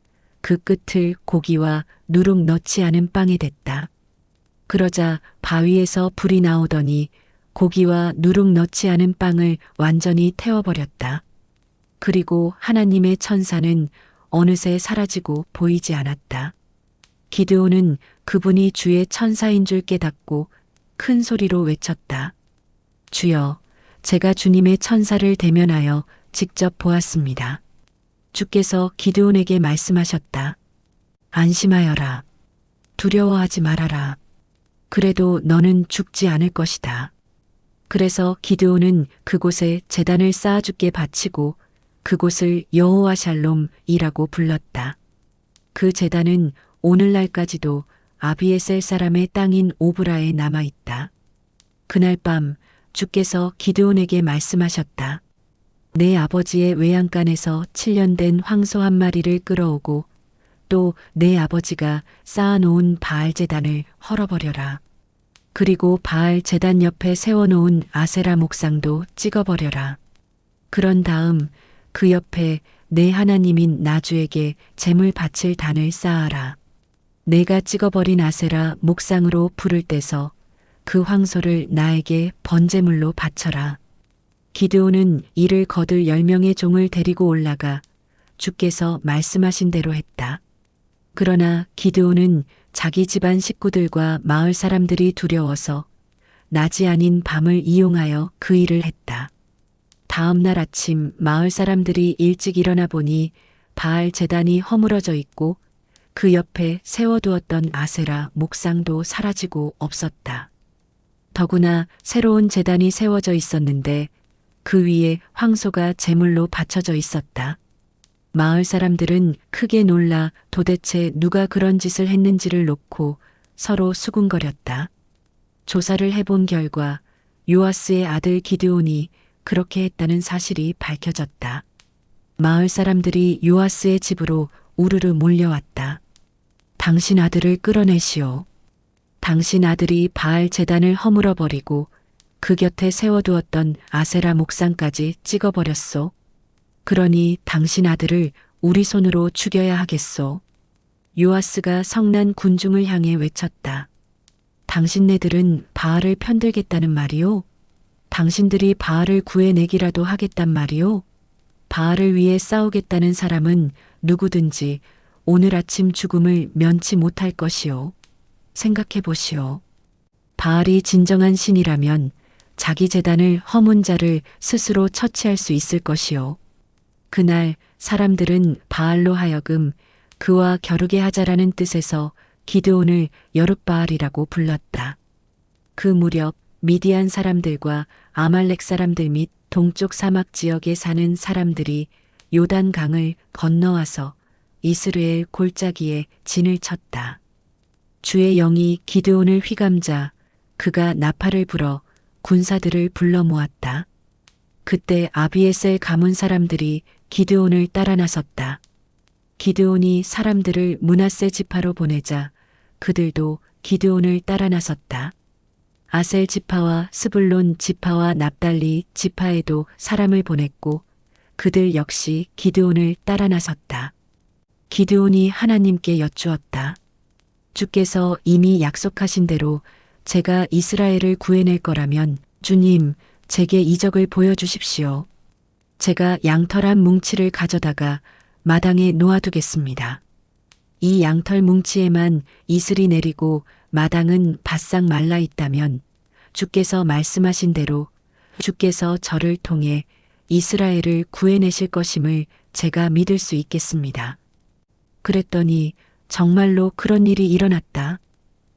그 끝을 고기와 누룩 넣지 않은 빵에 댔다. 그러자 바위에서 불이 나오더니 고기와 누룩 넣지 않은 빵을 완전히 태워버렸다. 그리고 하나님의 천사는 어느새 사라지고 보이지 않았다. 기드온은 그분이 주의 천사인 줄 깨닫고 큰 소리로 외쳤다. 주여, 제가 주님의 천사를 대면하여 직접 보았습니다. 주께서 기드온에게 말씀하셨다. 안심하여라. 두려워하지 말아라. 그래도 너는 죽지 않을 것이다. 그래서 기드온은 그곳에 제단을 쌓아 주께 바치고 그곳을 여호와 샬롬이라고 불렀다. 그 제단은 오늘날까지도 아비에셀 사람의 땅인 오브라에 남아있다. 그날 밤 주께서 기드온에게 말씀하셨다. 내 아버지의 외양간에서 7년 된 황소 한 마리를 끌어오고 또 내 아버지가 쌓아놓은 바알 제단을 헐어버려라. 그리고 바알 제단 옆에 세워놓은 아세라 목상도 찍어버려라. 그런 다음 그 옆에 내 하나님인 나주에게 제물 바칠 단을 쌓아라. 내가 찍어버린 아세라 목상으로 불을 떼서 그 황소를 나에게 번제물로 바쳐라. 기드온은 이를 거둘 10명의 종을 데리고 올라가 주께서 말씀하신 대로 했다. 그러나 기드온은 자기 집안 식구들과 마을 사람들이 두려워서 낮이 아닌 밤을 이용하여 그 일을 했다. 다음 날 아침 마을 사람들이 일찍 일어나 보니 바알 제단이 허물어져 있고 그 옆에 세워두었던 아세라 목상도 사라지고 없었다. 더구나 새로운 제단이 세워져 있었는데 그 위에 황소가 제물로 바쳐져 있었다. 마을 사람들은 크게 놀라 도대체 누가 그런 짓을 했는지를 놓고 서로 수군거렸다. 조사를 해본 결과 요아스의 아들 기드온이 그렇게 했다는 사실이 밝혀졌다. 마을 사람들이 요아스의 집으로 우르르 몰려왔다. 당신 아들을 끌어내시오. 당신 아들이 바알 제단을 허물어 버리고 그 곁에 세워두었던 아세라 목상까지 찍어버렸소. 그러니 당신 아들을 우리 손으로 죽여야 하겠소. 요아스가 성난 군중을 향해 외쳤다. 당신네들은 바알을 편들겠다는 말이오? 당신들이 바알을 구해내기라도 하겠단 말이오? 바알을 위해 싸우겠다는 사람은 누구든지 오늘 아침 죽음을 면치 못할 것이오. 생각해 보시오. 바알이 진정한 신이라면 자기 재단을 허문 자를 스스로 처치할 수 있을 것이오. 그날 사람들은 바알로 하여금 그와 겨루게 하자라는 뜻에서 기드온을 여룻바알이라고 불렀다. 그 무렵 미디안 사람들과 아말렉 사람들 및 동쪽 사막 지역에 사는 사람들이 요단 강을 건너와서 이스라엘 골짜기에 진을 쳤다. 주의 영이 기드온을 휘감자 그가 나팔을 불어 군사들을 불러 모았다. 그때 아비에셀 가문 사람들이 기드온을 따라 나섰다. 기드온이 사람들을 므낫세 지파로 보내자 그들도 기드온을 따라 나섰다. 아셀 지파와 스불론 지파와 납달리 지파에도 사람을 보냈고 그들 역시 기드온을 따라 나섰다. 기드온이 하나님께 여쭈었다. 주께서 이미 약속하신 대로 제가 이스라엘을 구해낼 거라면 주님, 제게 이적을 보여주십시오. 제가 양털 한 뭉치를 가져다가 마당에 놓아두겠습니다. 이 양털 뭉치에만 이슬이 내리고 마당은 바싹 말라 있다면 주께서 말씀하신 대로 주께서 저를 통해 이스라엘을 구해내실 것임을 제가 믿을 수 있겠습니다. 그랬더니 정말로 그런 일이 일어났다.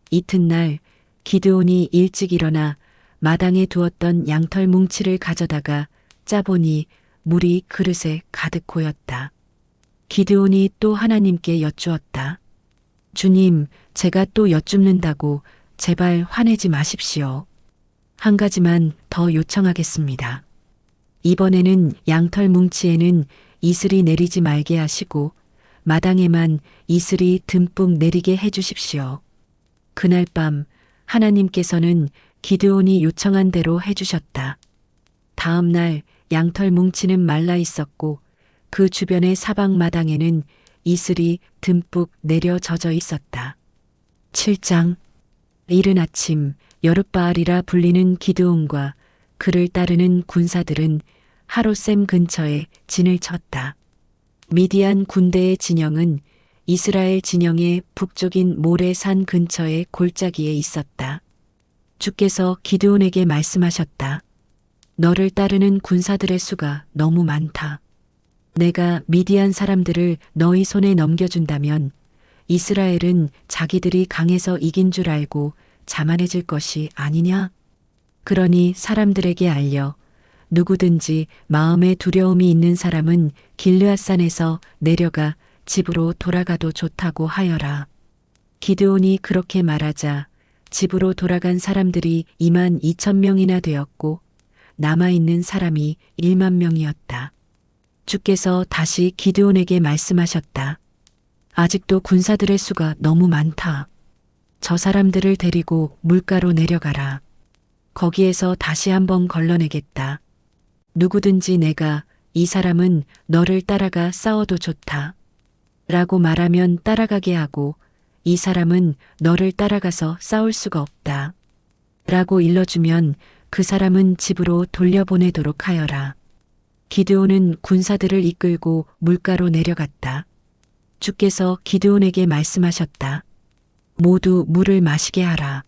이튿날 기드온이 일찍 일어나 마당에 두었던 양털 뭉치를 가져다가 짜보니 물이 그릇에 가득 고였다. 기드온이 또 하나님께 여쭈었다. 주님, 제가 또 여쭙는다고 제발 화내지 마십시오. 한 가지만 더 요청하겠습니다. 이번에는 양털 뭉치에는 이슬이 내리지 말게 하시고 마당에만 이슬이 듬뿍 내리게 해주십시오. 그날 밤 하나님께서는 기드온이 요청한 대로 해주셨다. 다음 날 양털 뭉치는 말라 있었고 그 주변의 사방 마당에는 이슬이 듬뿍 내려 젖어 있었다. 7장. 이른 아침 여룻바알이라 불리는 기드온과 그를 따르는 군사들은 하롯셈 근처에 진을 쳤다. 미디안 군대의 진영은 이스라엘 진영의 북쪽인 모레산 근처의 골짜기에 있었다. 주께서 기드온에게 말씀하셨다. 너를 따르는 군사들의 수가 너무 많다. 내가 미디안 사람들을 너희 손에 넘겨준다면 이스라엘은 자기들이 강해서 이긴 줄 알고 자만해질 것이 아니냐? 그러니 사람들에게 알려 누구든지 마음에 두려움이 있는 사람은 길르앗산에서 내려가 집으로 돌아가도 좋다고 하여라. 기드온이 그렇게 말하자 집으로 돌아간 사람들이 22,000명이나 되었고 남아있는 사람이 10,000명이었다. 주께서 다시 기드온에게 말씀하셨다. 아직도 군사들의 수가 너무 많다. 저 사람들을 데리고 물가로 내려가라. 거기에서 다시 한번 걸러내겠다. 누구든지 내가 이 사람은 너를 따라가 싸워도 좋다. 라고 말하면 따라가게 하고 이 사람은 너를 따라가서 싸울 수가 없다. 라고 일러주면 그 사람은 집으로 돌려보내도록 하여라. 기드온은 군사들을 이끌고 물가로 내려갔다. 주께서 기드온에게 말씀하셨다. 모두 물을 마시게 하라.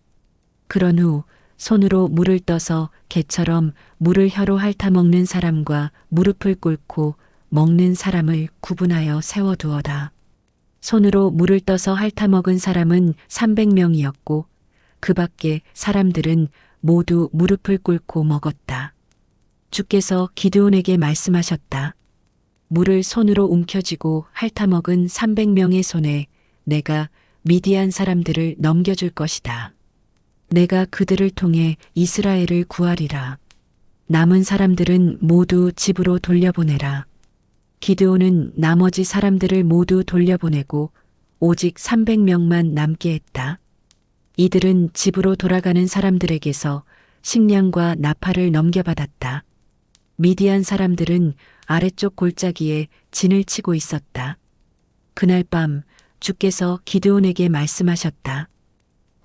그런 후 손으로 물을 떠서 개처럼 물을 혀로 핥아먹는 사람과 무릎을 꿇고 먹는 사람을 구분하여 세워두어라. 손으로 물을 떠서 핥아먹은 사람은 300명이었고 그 밖에 사람들은 모두 무릎을 꿇고 먹었다. 주께서 기드온에게 말씀하셨다. 물을 손으로 움켜쥐고 핥아먹은 300명의 손에 내가 미디안 사람들을 넘겨줄 것이다. 내가 그들을 통해 이스라엘을 구하리라. 남은 사람들은 모두 집으로 돌려보내라. 기드온은 나머지 사람들을 모두 돌려보내고 오직 300명만 남게 했다. 이들은 집으로 돌아가는 사람들에게서 식량과 나팔을 넘겨받았다. 미디안 사람들은 아래쪽 골짜기에 진을 치고 있었다. 그날 밤 주께서 기드온에게 말씀하셨다.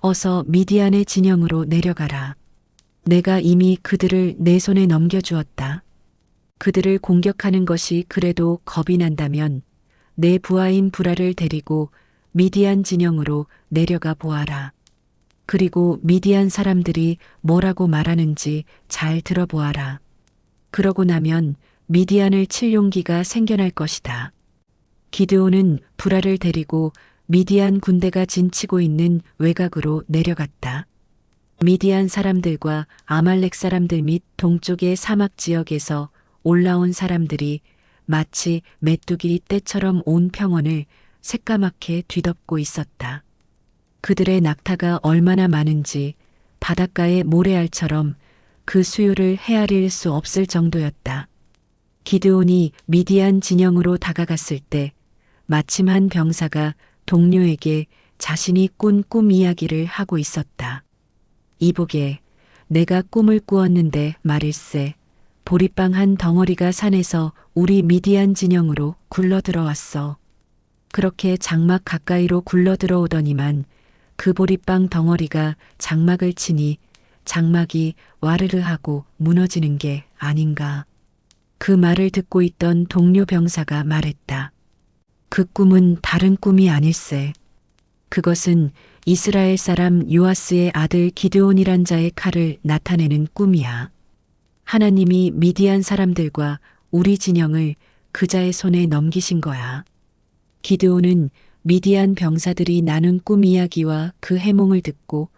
어서 미디안의 진영으로 내려가라. 내가 이미 그들을 내 손에 넘겨주었다. 그들을 공격하는 것이 그래도 겁이 난다면 내 부하인 브라를 데리고 미디안 진영으로 내려가 보아라. 그리고 미디안 사람들이 뭐라고 말하는지 잘 들어보아라. 그러고 나면 미디안을 칠 용기가 생겨날 것이다. 기드온은 브라를 데리고 미디안 군대가 진치고 있는 외곽으로 내려갔다. 미디안 사람들과 아말렉 사람들 및 동쪽의 사막 지역에서 올라온 사람들이 마치 메뚜기 떼처럼 온 평원을 새까맣게 뒤덮고 있었다. 그들의 낙타가 얼마나 많은지 바닷가의 모래알처럼 그 수요를 헤아릴 수 없을 정도였다. 기드온이 미디안 진영으로 다가갔을 때 마침 한 병사가 동료에게 자신이 꾼 꿈 이야기를 하고 있었다. 이보게, 내가 꿈을 꾸었는데 말일세. 보리빵 한 덩어리가 산에서 우리 미디안 진영으로 굴러 들어왔어. 그렇게 장막 가까이로 굴러 들어오더니만 그 보리빵 덩어리가 장막을 치니 장막이 와르르 하고 무너지는 게 아닌가. 그 말을 듣고 있던 동료 병사가 말했다. 그 꿈은 다른 꿈이 아닐세. 그것은 이스라엘 사람 요아스의 아들 기드온이란 자의 칼을 나타내는 꿈이야. 하나님이 미디안 사람들과 우리 진영을 그 자의 손에 넘기신 거야. 기드온은 미디안 병사들이 나눈 꿈 이야기와 그 해몽을 듣고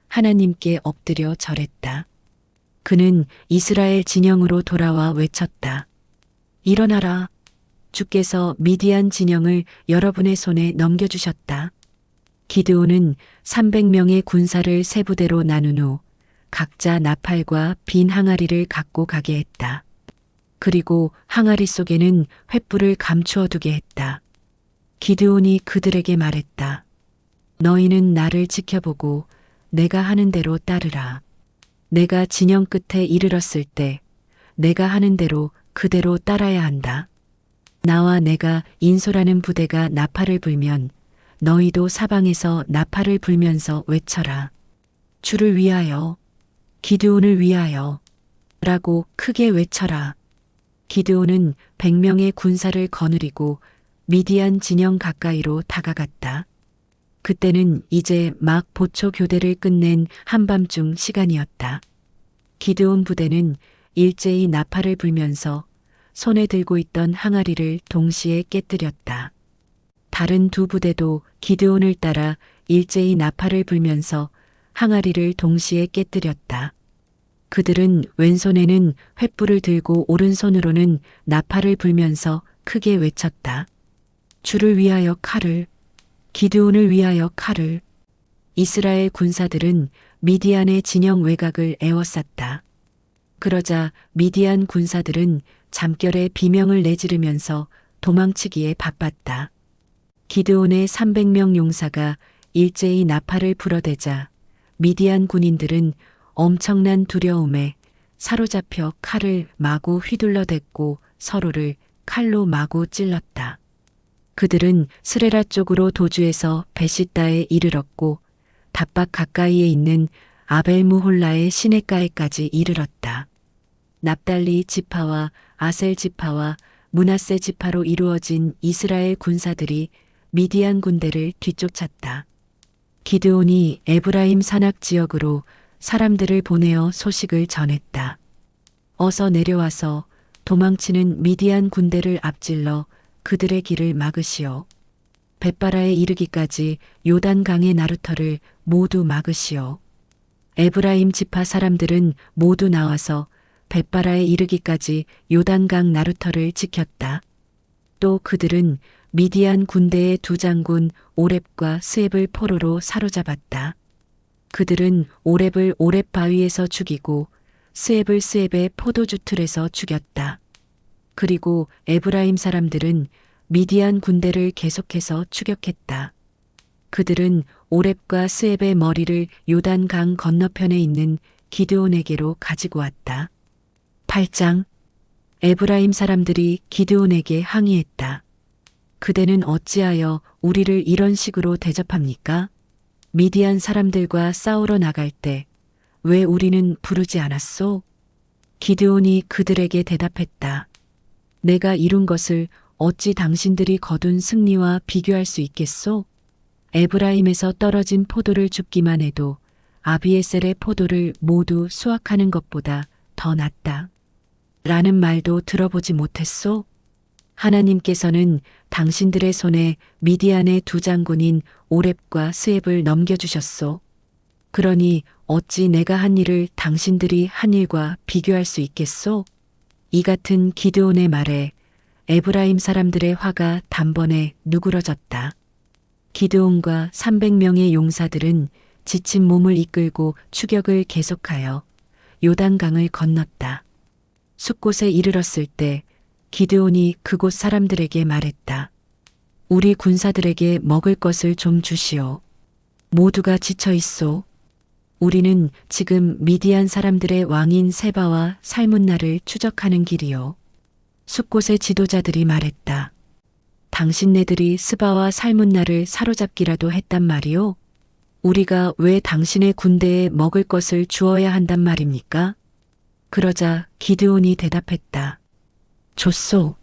하나님께 엎드려 절했다. 그는 이스라엘 진영으로 돌아와 외쳤다. 일어나라. 주께서 미디안 진영을 여러분의 손에 넘겨주셨다. 기드온은 300명의 군사를 세 부대로 나눈 후 각자 나팔과 빈 항아리를 갖고 가게 했다. 그리고 항아리 속에는 횃불을 감추어 두게 했다. 기드온이 그들에게 말했다. 너희는 나를 지켜보고 내가 하는 대로 따르라. 내가 진영 끝에 이르렀을 때 내가 하는 대로 그대로 따라야 한다. 나와 내가 인솔하는 부대가 나팔을 불면 너희도 사방에서 나팔을 불면서 외쳐라. 주를 위하여, 기드온을 위하여 라고 크게 외쳐라. 기드온은 100명의 군사를 거느리고 미디안 진영 가까이로 다가갔다. 그때는 이제 막 보초 교대를 끝낸 한밤중 시간이었다. 기드온 부대는 일제히 나팔을 불면서 손에 들고 있던 항아리를 동시에 깨뜨렸다. 다른 두 부대도 기드온을 따라 일제히 나팔을 불면서 항아리를 동시에 깨뜨렸다. 그들은 왼손에는 횃불을 들고 오른손으로는 나팔을 불면서 크게 외쳤다. 주를 위하여 칼을, 기드온을 위하여 칼을. 이스라엘 군사들은 미디안의 진영 외곽을 에워쌌다. 그러자 미디안 군사들은 잠결에 비명을 내지르면서 도망치기에 바빴다. 기드온의 300명 용사가 일제히 나팔을 불어대자 미디안 군인들은 엄청난 두려움에 사로잡혀 칼을 마구 휘둘러댔고 서로를 칼로 마구 찔렀다. 그들은 스레라 쪽으로 도주해서 베시다에 이르렀고 답박 가까이에 있는 아벨무홀라의 시냇가에까지 이르렀다. 납달리 지파와 아셀 지파와 므낫세 지파로 이루어진 이스라엘 군사들이 미디안 군대를 뒤쫓았다. 기드온이 에브라임 산악 지역으로 사람들을 보내어 소식을 전했다. 어서 내려와서 도망치는 미디안 군대를 앞질러 그들의 길을 막으시오. 벳바라에 이르기까지 요단강의 나루터를 모두 막으시오. 에브라임 지파 사람들은 모두 나와서 벳바라에 이르기까지 요단강 나루터를 지켰다. 또 그들은 미디안 군대의 두 장군 오렙과 스앱을 포로로 사로잡았다. 그들은 오렙을 오렙 바위에서 죽이고 스앱을 스앱의 포도주 틀에서 죽였다. 그리고 에브라임 사람들은 미디안 군대를 계속해서 추격했다. 그들은 오렙과 스앱의 머리를 요단강 건너편에 있는 기드온에게로 가지고 왔다. 8장. 에브라임 사람들이 기드온에게 항의했다. 그대는 어찌하여 우리를 이런 식으로 대접합니까? 미디안 사람들과 싸우러 나갈 때 왜 우리는 부르지 않았소? 기드온이 그들에게 대답했다. 내가 이룬 것을 어찌 당신들이 거둔 승리와 비교할 수 있겠소? 에브라임에서 떨어진 포도를 줍기만 해도 아비에셀의 포도를 모두 수확하는 것보다 더 낫다. 라는 말도 들어보지 못했소? 하나님께서는 당신들의 손에 미디안의 두 장군인 오렙과 스앱을 넘겨주셨소. 그러니 어찌 내가 한 일을 당신들이 한 일과 비교할 수 있겠소? 이 같은 기드온의 말에 에브라임 사람들의 화가 단번에 누그러졌다. 기드온과 300명의 용사들은 지친 몸을 이끌고 추격을 계속하여 요단강을 건넜다. 숲곳에 이르렀을 때 기드온이 그곳 사람들에게 말했다. 우리 군사들에게 먹을 것을 좀 주시오. 모두가 지쳐 있소. 우리는 지금 미디안 사람들의 왕인 세바와 살문나를 추적하는 길이요. 숲곳의 지도자들이 말했다. 당신네들이 스바와 살문나를 사로잡기라도 했단 말이오? 우리가 왜 당신의 군대에 먹을 것을 주어야 한단 말입니까? 그러자 기드온이 대답했다. 줬소.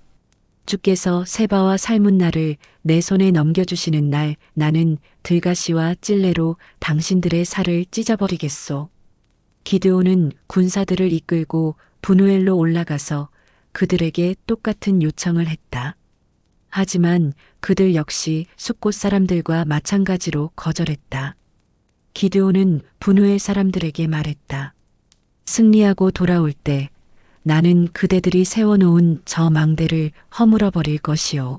주께서 세바와 살문나를 내 손에 넘겨주시는 날 나는 들가시와 찔레로 당신들의 살을 찢어버리겠소. 기드온은 군사들을 이끌고 분우엘로 올라가서 그들에게 똑같은 요청을 했다. 하지만 그들 역시 숲곳 사람들과 마찬가지로 거절했다. 기드온은 분우엘 사람들에게 말했다. 승리하고 돌아올 때 나는 그대들이 세워놓은 저 망대를 허물어 버릴 것이요.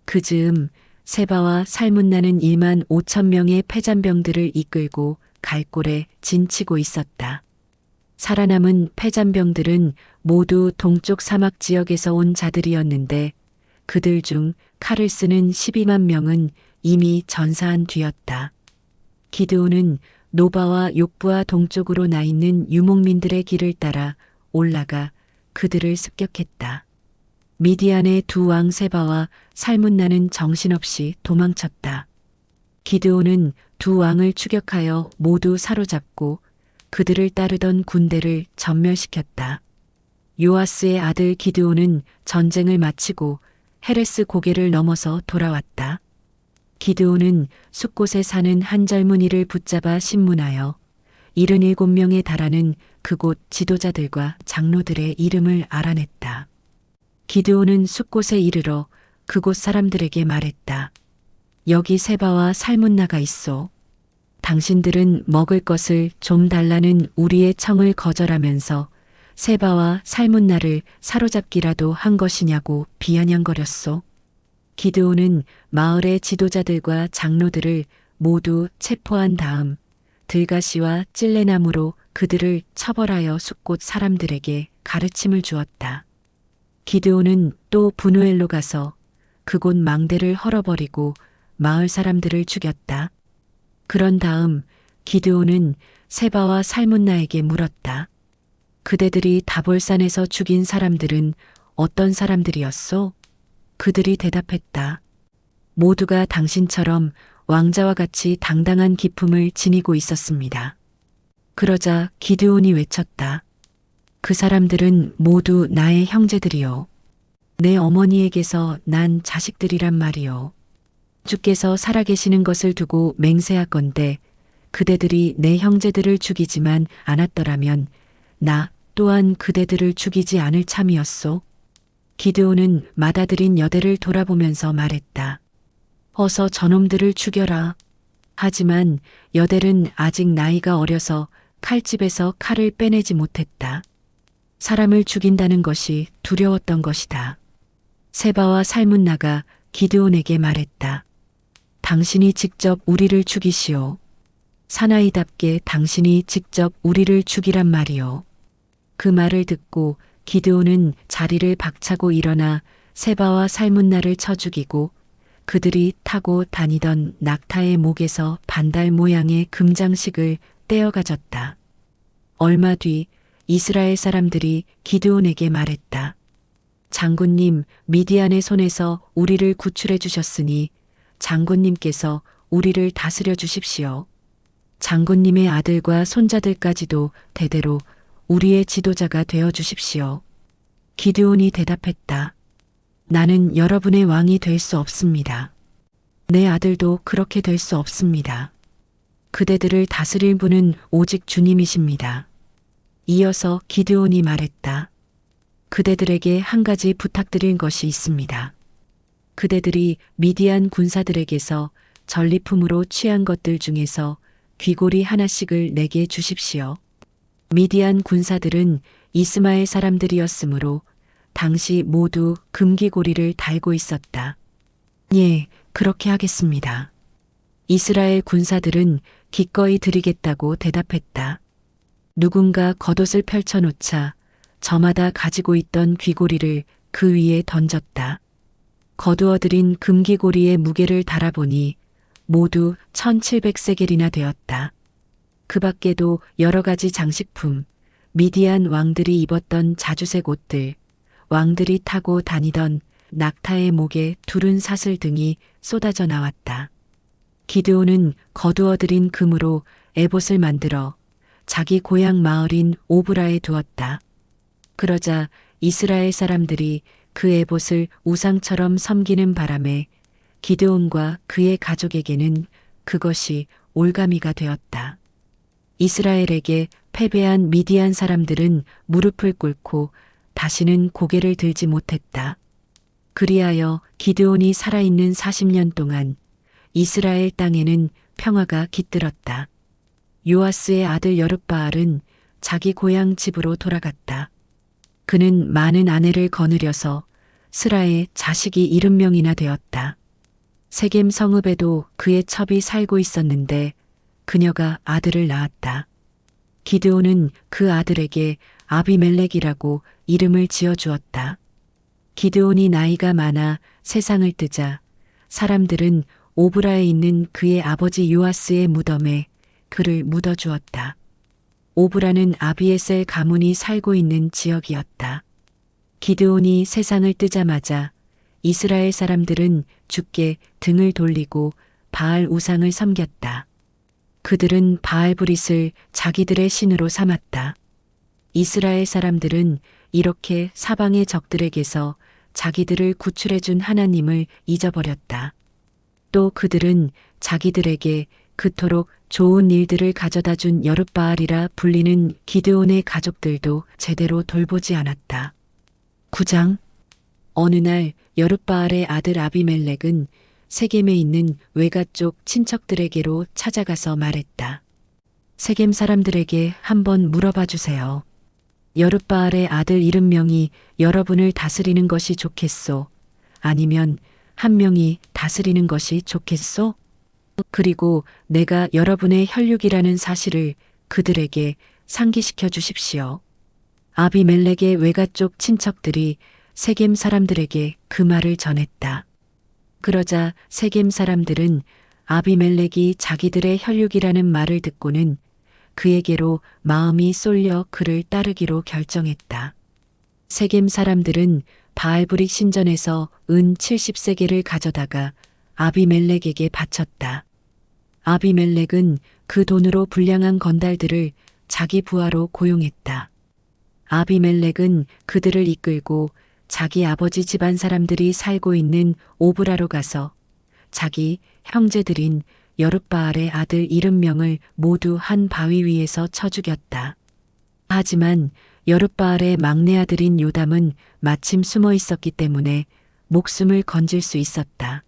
그 즈음 세바와 살문나는 1만 5천 명의 패잔병들을 이끌고 갈골에 진치고 있었다. 살아남은 패잔병들은 모두 동쪽 사막 지역에서 온 자들이었는데 그들 중 칼을 쓰는 12만 명은 이미 전사한 뒤였다. 기드온은 노바와 욕부와 동쪽으로 나 있는 유목민들의 길을 따라 올라가 그들을 습격했다. 미디안의 두 왕 세바와 살문나는 정신없이 도망쳤다. 기드온은 두 왕을 추격하여 모두 사로잡고 그들을 따르던 군대를 전멸시켰다. 요아스의 아들 기드온은 전쟁을 마치고 헤레스 고개를 넘어서 돌아왔다. 기드온은 숲곳에 사는 한 젊은이를 붙잡아 신문하여 77명에 달하는 그곳 지도자들과 장로들의 이름을 알아냈다. 기드온은 숲곳에 이르러 그곳 사람들에게 말했다. 여기 세바와 살문나가 있어. 당신들은 먹을 것을 좀 달라는 우리의 청을 거절하면서 세바와 살문나를 사로잡기라도 한 것이냐고 비아냥거렸소. 기드온은 마을의 지도자들과 장로들을 모두 체포한 다음 들가시와 찔레나무로 그들을 처벌하여 숲곳 사람들에게 가르침을 주었다. 기드온은 또 분우엘로 가서 그곳 망대를 헐어버리고 마을 사람들을 죽였다. 그런 다음 기드온은 세바와 살문나에게 물었다. 그대들이 다볼산에서 죽인 사람들은 어떤 사람들이었소? 그들이 대답했다. 모두가 당신처럼 왕자와 같이 당당한 기품을 지니고 있었습니다. 그러자 기드온이 외쳤다. 그 사람들은 모두 나의 형제들이요. 내 어머니에게서 난 자식들이란 말이요. 주께서 살아계시는 것을 두고 맹세하건대 그대들이 내 형제들을 죽이지만 않았더라면 나 또한 그대들을 죽이지 않을 참이었소. 기드온은 맏아들인 여델을 돌아보면서 말했다. 어서 저놈들을 죽여라. 하지만 여델은 아직 나이가 어려서 칼집에서 칼을 빼내지 못했다. 사람을 죽인다는 것이 두려웠던 것이다. 세바와 살문나가 기드온에게 말했다. 당신이 직접 우리를 죽이시오. 사나이답게 당신이 직접 우리를 죽이란 말이오. 그 말을 듣고 기드온은 자리를 박차고 일어나 세바와 살문나를 쳐 죽이고 그들이 타고 다니던 낙타의 목에서 반달 모양의 금장식을 떼어 가졌다. 얼마 뒤 이스라엘 사람들이 기드온에게 말했다. 장군님, 미디안의 손에서 우리를 구출해 주셨으니 장군님께서 우리를 다스려 주십시오. 장군님의 아들과 손자들까지도 대대로 우리의 지도자가 되어 주십시오. 기드온이 대답했다. 나는 여러분의 왕이 될 수 없습니다. 내 아들도 그렇게 될 수 없습니다. 그대들을 다스릴 분은 오직 주님이십니다. 이어서 기드온이 말했다. 그대들에게 한 가지 부탁드릴 것이 있습니다. 그대들이 미디안 군사들에게서 전리품으로 취한 것들 중에서 귀고리 하나씩을 내게 주십시오. 미디안 군사들은 이스마엘 사람들이었으므로 당시 모두 금귀고리를 달고 있었다. 예, 그렇게 하겠습니다. 이스라엘 군사들은 기꺼이 드리겠다고 대답했다. 누군가 겉옷을 펼쳐놓자 저마다 가지고 있던 귀고리를 그 위에 던졌다. 거두어들인 금귀고리의 무게를 달아보니 모두 1700세겔이나 되었다. 그 밖에도 여러 가지 장식품, 미디안 왕들이 입었던 자주색 옷들, 왕들이 타고 다니던 낙타의 목에 두른 사슬 등이 쏟아져 나왔다. 기드온은 거두어들인 금으로 에봇을 만들어 자기 고향 마을인 오브라에 두었다. 그러자 이스라엘 사람들이 그 에봇을 우상처럼 섬기는 바람에 기드온과 그의 가족에게는 그것이 올가미가 되었다. 이스라엘에게 패배한 미디안 사람들은 무릎을 꿇고 다시는 고개를 들지 못했다. 그리하여 기드온이 살아있는 40년 동안 이스라엘 땅에는 평화가 깃들었다. 요아스의 아들 여룻바알은 자기 고향 집으로 돌아갔다. 그는 많은 아내를 거느려서 스라의 자식이 70명이나 되었다. 세겜 성읍에도 그의 첩이 살고 있었는데 그녀가 아들을 낳았다. 기드온은 그 아들에게 아비멜렉이라고 이름을 지어주었다. 기드온이 나이가 많아 세상을 뜨자 사람들은 오브라에 있는 그의 아버지 요아스의 무덤에 그를 묻어주었다. 오브라는 아비에셀 가문이 살고 있는 지역이었다. 기드온이 세상을 뜨자마자 이스라엘 사람들은 주께 등을 돌리고 바알 우상을 섬겼다. 그들은 바알브릿을 자기들의 신으로 삼았다. 이스라엘 사람들은 이렇게 사방의 적들에게서 자기들을 구출해준 하나님을 잊어버렸다. 또 그들은 자기들에게 그토록 좋은 일들을 가져다 준 여룻바알이라 불리는 기드온의 가족들도 제대로 돌보지 않았다. 9장. 어느 날 여룻바알의 아들 아비멜렉은 세겜에 있는 외가 쪽 친척들에게로 찾아가서 말했다. 세겜 사람들에게 한번 물어봐 주세요. 여룻바알의 아들 70명이 여러분을 다스리는 것이 좋겠소? 아니면 한 명이 다스리는 것이 좋겠소? 그리고 내가 여러분의 혈육이라는 사실을 그들에게 상기시켜 주십시오. 아비멜렉의 외가 쪽 친척들이 세겜 사람들에게 그 말을 전했다. 그러자 세겜 사람들은 아비멜렉이 자기들의 혈육이라는 말을 듣고는 그에게로 마음이 쏠려 그를 따르기로 결정했다. 세겜 사람들은 바알브릭 신전에서 은 70세겔을 가져다가 아비멜렉에게 바쳤다. 아비멜렉은 그 돈으로 불량한 건달들을 자기 부하로 고용했다. 아비멜렉은 그들을 이끌고 자기 아버지 집안 사람들이 살고 있는 오브라로 가서 자기 형제들인 여룻바알의 아들 70명을 모두 한 바위 위에서 쳐 죽였다. 하지만 여룻바알의 막내 아들인 요담은 마침 숨어 있었기 때문에 목숨을 건질 수 있었다.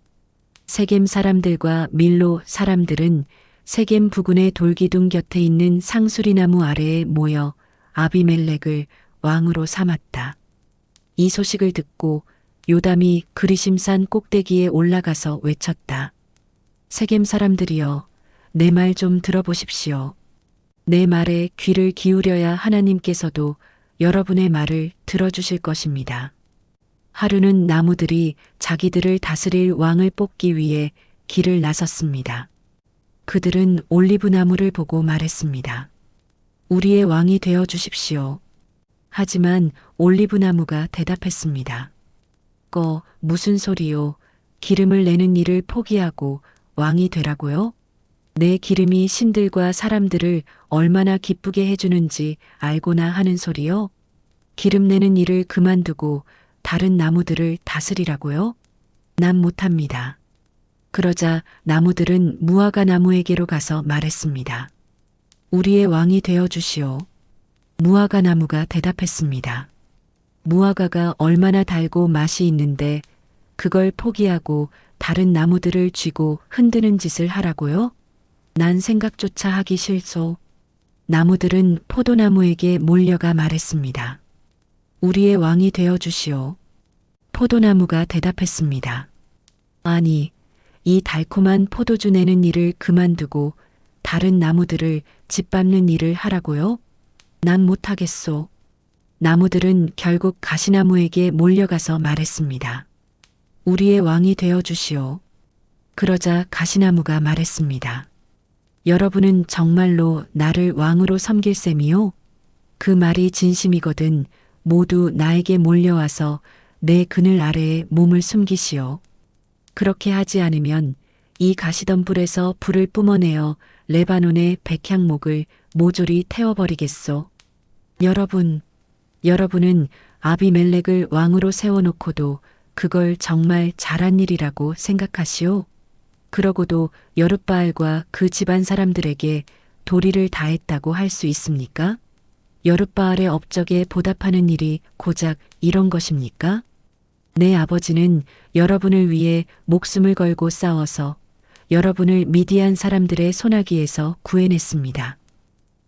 세겜 사람들과 밀로 사람들은 세겜 부근의 돌기둥 곁에 있는 상수리나무 아래에 모여 아비멜렉을 왕으로 삼았다. 이 소식을 듣고 요담이 그리심산 꼭대기에 올라가서 외쳤다. 세겜 사람들이여, 내 말 좀 들어보십시오. 내 말에 귀를 기울여야 하나님께서도 여러분의 말을 들어주실 것입니다. 하루는 나무들이 자기들을 다스릴 왕을 뽑기 위해 길을 나섰습니다. 그들은 올리브 나무를 보고 말했습니다. 우리의 왕이 되어 주십시오. 하지만 올리브 나무가 대답했습니다. 무슨 소리요? 기름을 내는 일을 포기하고 왕이 되라고요? 내 기름이 신들과 사람들을 얼마나 기쁘게 해주는지 알고나 하는 소리요? 기름 내는 일을 그만두고 다른 나무들을 다스리라고요? 난 못합니다. 그러자 나무들은 무화과 나무에게로 가서 말했습니다. 우리의 왕이 되어 주시오. 무화과 나무가 대답했습니다. 무화과가 얼마나 달고 맛이 있는데 그걸 포기하고 다른 나무들을 쥐고 흔드는 짓을 하라고요? 난 생각조차 하기 싫소. 나무들은 포도나무에게 몰려가 말했습니다. 우리의 왕이 되어 주시오. 포도나무가 대답했습니다. 아니, 이 달콤한 포도주 내는 일을 그만두고 다른 나무들을 짓밟는 일을 하라고요? 난 못하겠소. 나무들은 결국 가시나무에게 몰려가서 말했습니다. 우리의 왕이 되어 주시오. 그러자 가시나무가 말했습니다. 여러분은 정말로 나를 왕으로 섬길 셈이요? 그 말이 진심이거든 모두 나에게 몰려와서 내 그늘 아래에 몸을 숨기시오. 그렇게 하지 않으면 이 가시덤불에서 불을 뿜어내어 레바논의 백향목을 모조리 태워버리겠소. 여러분은 아비멜렉을 왕으로 세워놓고도 그걸 정말 잘한 일이라고 생각하시오? 그러고도 여룻바알과 그 집안 사람들에게 도리를 다했다고 할 수 있습니까? 여룻바알의 업적에 보답하는 일이 고작 이런 것입니까? 내 아버지는 여러분을 위해 목숨을 걸고 싸워서 여러분을 미디안 사람들의 손아귀에서 구해냈습니다.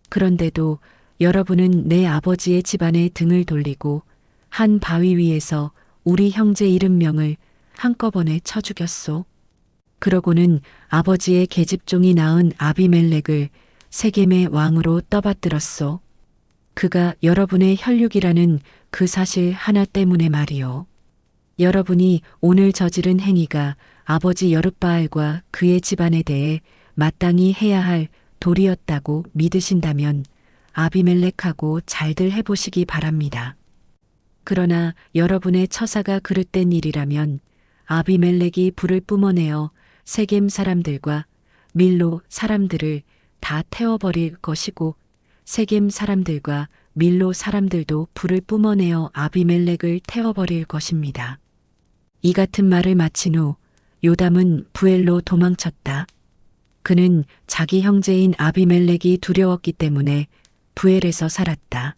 그런데도 여러분은 내 아버지의 집안에 등을 돌리고 한 바위 위에서 우리 형제 70명을 한꺼번에 쳐 죽였소. 그러고는 아버지의 계집종이 낳은 아비멜렉을 세겜의 왕으로 떠받들었소. 그가 여러분의 혈육이라는 그 사실 하나 때문에 말이요. 여러분이 오늘 저지른 행위가 아버지 여룻바알과 그의 집안에 대해 마땅히 해야 할 도리였다고 믿으신다면 아비멜렉하고 잘들 해보시기 바랍니다. 그러나 여러분의 처사가 그릇된 일이라면 아비멜렉이 불을 뿜어내어 세겜 사람들과 밀로 사람들을 다 태워버릴 것이고 세겜 사람들과 밀로 사람들도 불을 뿜어내어 아비멜렉을 태워버릴 것입니다. 이 같은 말을 마친 후 요담은 부엘로 도망쳤다. 그는 자기 형제인 아비멜렉이 두려웠기 때문에 부엘에서 살았다.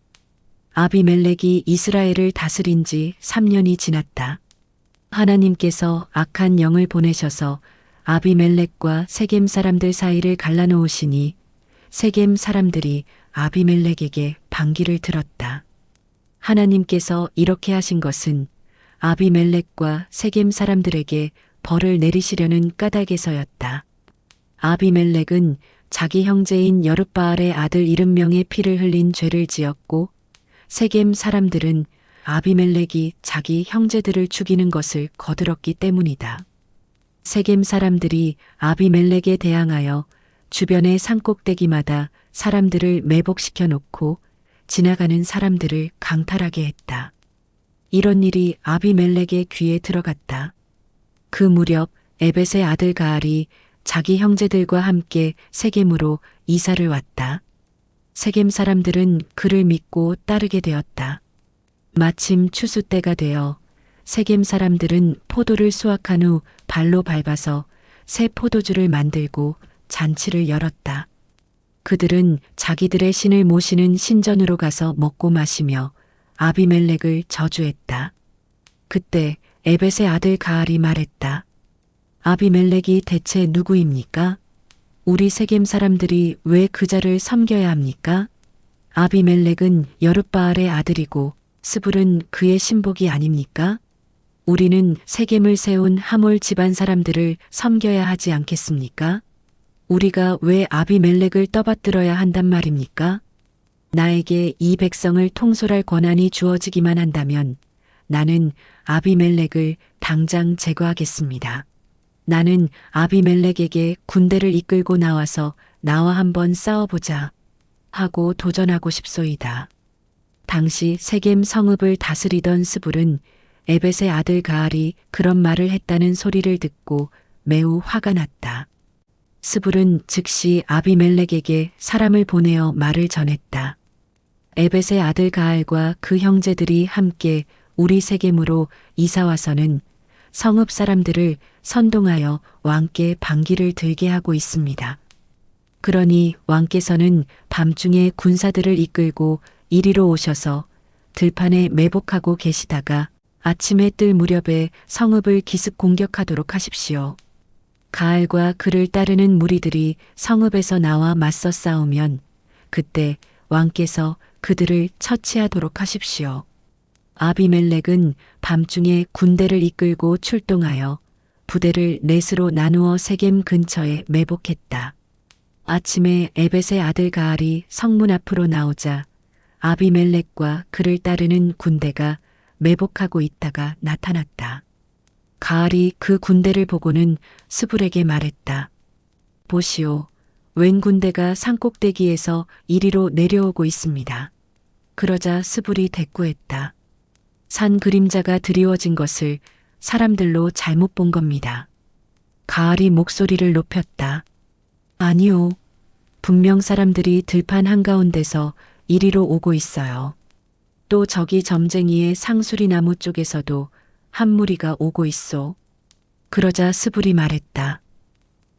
아비멜렉이 이스라엘을 다스린 지 3년이 지났다. 하나님께서 악한 영을 보내셔서 아비멜렉과 세겜 사람들 사이를 갈라놓으시니 세겜 사람들이 아비멜렉에게 반기를 들었다. 하나님께서 이렇게 하신 것은 아비멜렉과 세겜 사람들에게 벌을 내리시려는 까닭에서였다. 아비멜렉은 자기 형제인 여룻바알의 아들 70명의 피를 흘린 죄를 지었고 세겜 사람들은 아비멜렉이 자기 형제들을 죽이는 것을 거들었기 때문이다. 세겜 사람들이 아비멜렉에 대항하여 주변의 산꼭대기마다 사람들을 매복시켜 놓고 지나가는 사람들을 강탈하게 했다. 이런 일이 아비멜렉의 귀에 들어갔다. 그 무렵 에벳의 아들 가알이 자기 형제들과 함께 세겜으로 이사를 왔다. 세겜 사람들은 그를 믿고 따르게 되었다. 마침 추수 때가 되어 세겜 사람들은 포도를 수확한 후 발로 밟아서 새 포도주를 만들고 잔치를 열었다. 그들은 자기들의 신을 모시는 신전으로 가서 먹고 마시며 아비멜렉을 저주했다. 그때 에벳의 아들 가알이 말했다. 아비멜렉이 대체 누구입니까? 우리 세겜 사람들이 왜 그자를 섬겨야 합니까? 아비멜렉은 여룻바알의 아들이고 스불은 그의 신복이 아닙니까? 우리는 세겜을 세운 하몰 집안 사람들을 섬겨야 하지 않겠습니까? 우리가 왜 아비멜렉을 떠받들어야 한단 말입니까? 나에게 이 백성을 통솔할 권한이 주어지기만 한다면 나는 아비멜렉을 당장 제거하겠습니다. 나는 아비멜렉에게 군대를 이끌고 나와서 나와 한번 싸워보자 하고 도전하고 싶소이다. 당시 세겜 성읍을 다스리던 스불은 에벳의 아들 가알이 그런 말을 했다는 소리를 듣고 매우 화가 났다. 스불은 즉시 아비멜렉에게 사람을 보내어 말을 전했다. 에벳의 아들 가알과 그 형제들이 함께 우리 세겜으로 이사와서는 성읍 사람들을 선동하여 왕께 반기를 들게 하고 있습니다. 그러니 왕께서는 밤중에 군사들을 이끌고 이리로 오셔서 들판에 매복하고 계시다가 아침에 뜰 무렵에 성읍을 기습 공격하도록 하십시오. 가알과 그를 따르는 무리들이 성읍에서 나와 맞서 싸우면 그때 왕께서 그들을 처치하도록 하십시오. 아비멜렉은 밤중에 군대를 이끌고 출동하여 부대를 넷으로 나누어 세겜 근처에 매복했다. 아침에 에벳의 아들 가알이 성문 앞으로 나오자 아비멜렉과 그를 따르는 군대가 매복하고 있다가 나타났다. 가알이 그 군대를 보고는 스불에게 말했다. 보시오, 웬 군대가 산꼭대기에서 이리로 내려오고 있습니다. 그러자 스불이 대꾸했다. 산 그림자가 드리워진 것을 사람들로 잘못 본 겁니다. 가알이 목소리를 높였다. 아니요. 분명 사람들이 들판 한가운데서 이리로 오고 있어요. 또 저기 점쟁이의 상수리 나무 쪽에서도 한 무리가 오고 있소. 그러자 스불이 말했다.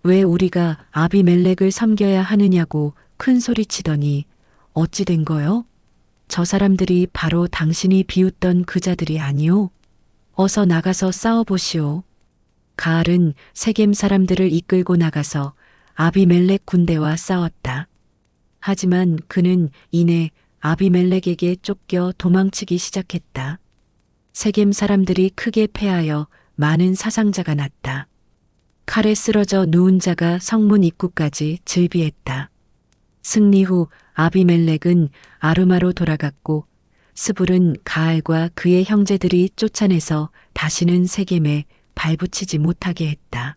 왜 우리가 아비멜렉을 섬겨야 하느냐고 큰 소리치더니 어찌 된 거요? 저 사람들이 바로 당신이 비웃던 그 자들이 아니오? 어서 나가서 싸워보시오. 가알은 세겜 사람들을 이끌고 나가서 아비멜렉 군대와 싸웠다. 하지만 그는 이내 아비멜렉에게 쫓겨 도망치기 시작했다. 세겜 사람들이 크게 패하여 많은 사상자가 났다. 칼에 쓰러져 누운 자가 성문 입구까지 즐비했다. 승리 후 아비멜렉은 아르마로 돌아갔고 스불은 가알과 그의 형제들이 쫓아내서 다시는 세겜에 발붙이지 못하게 했다.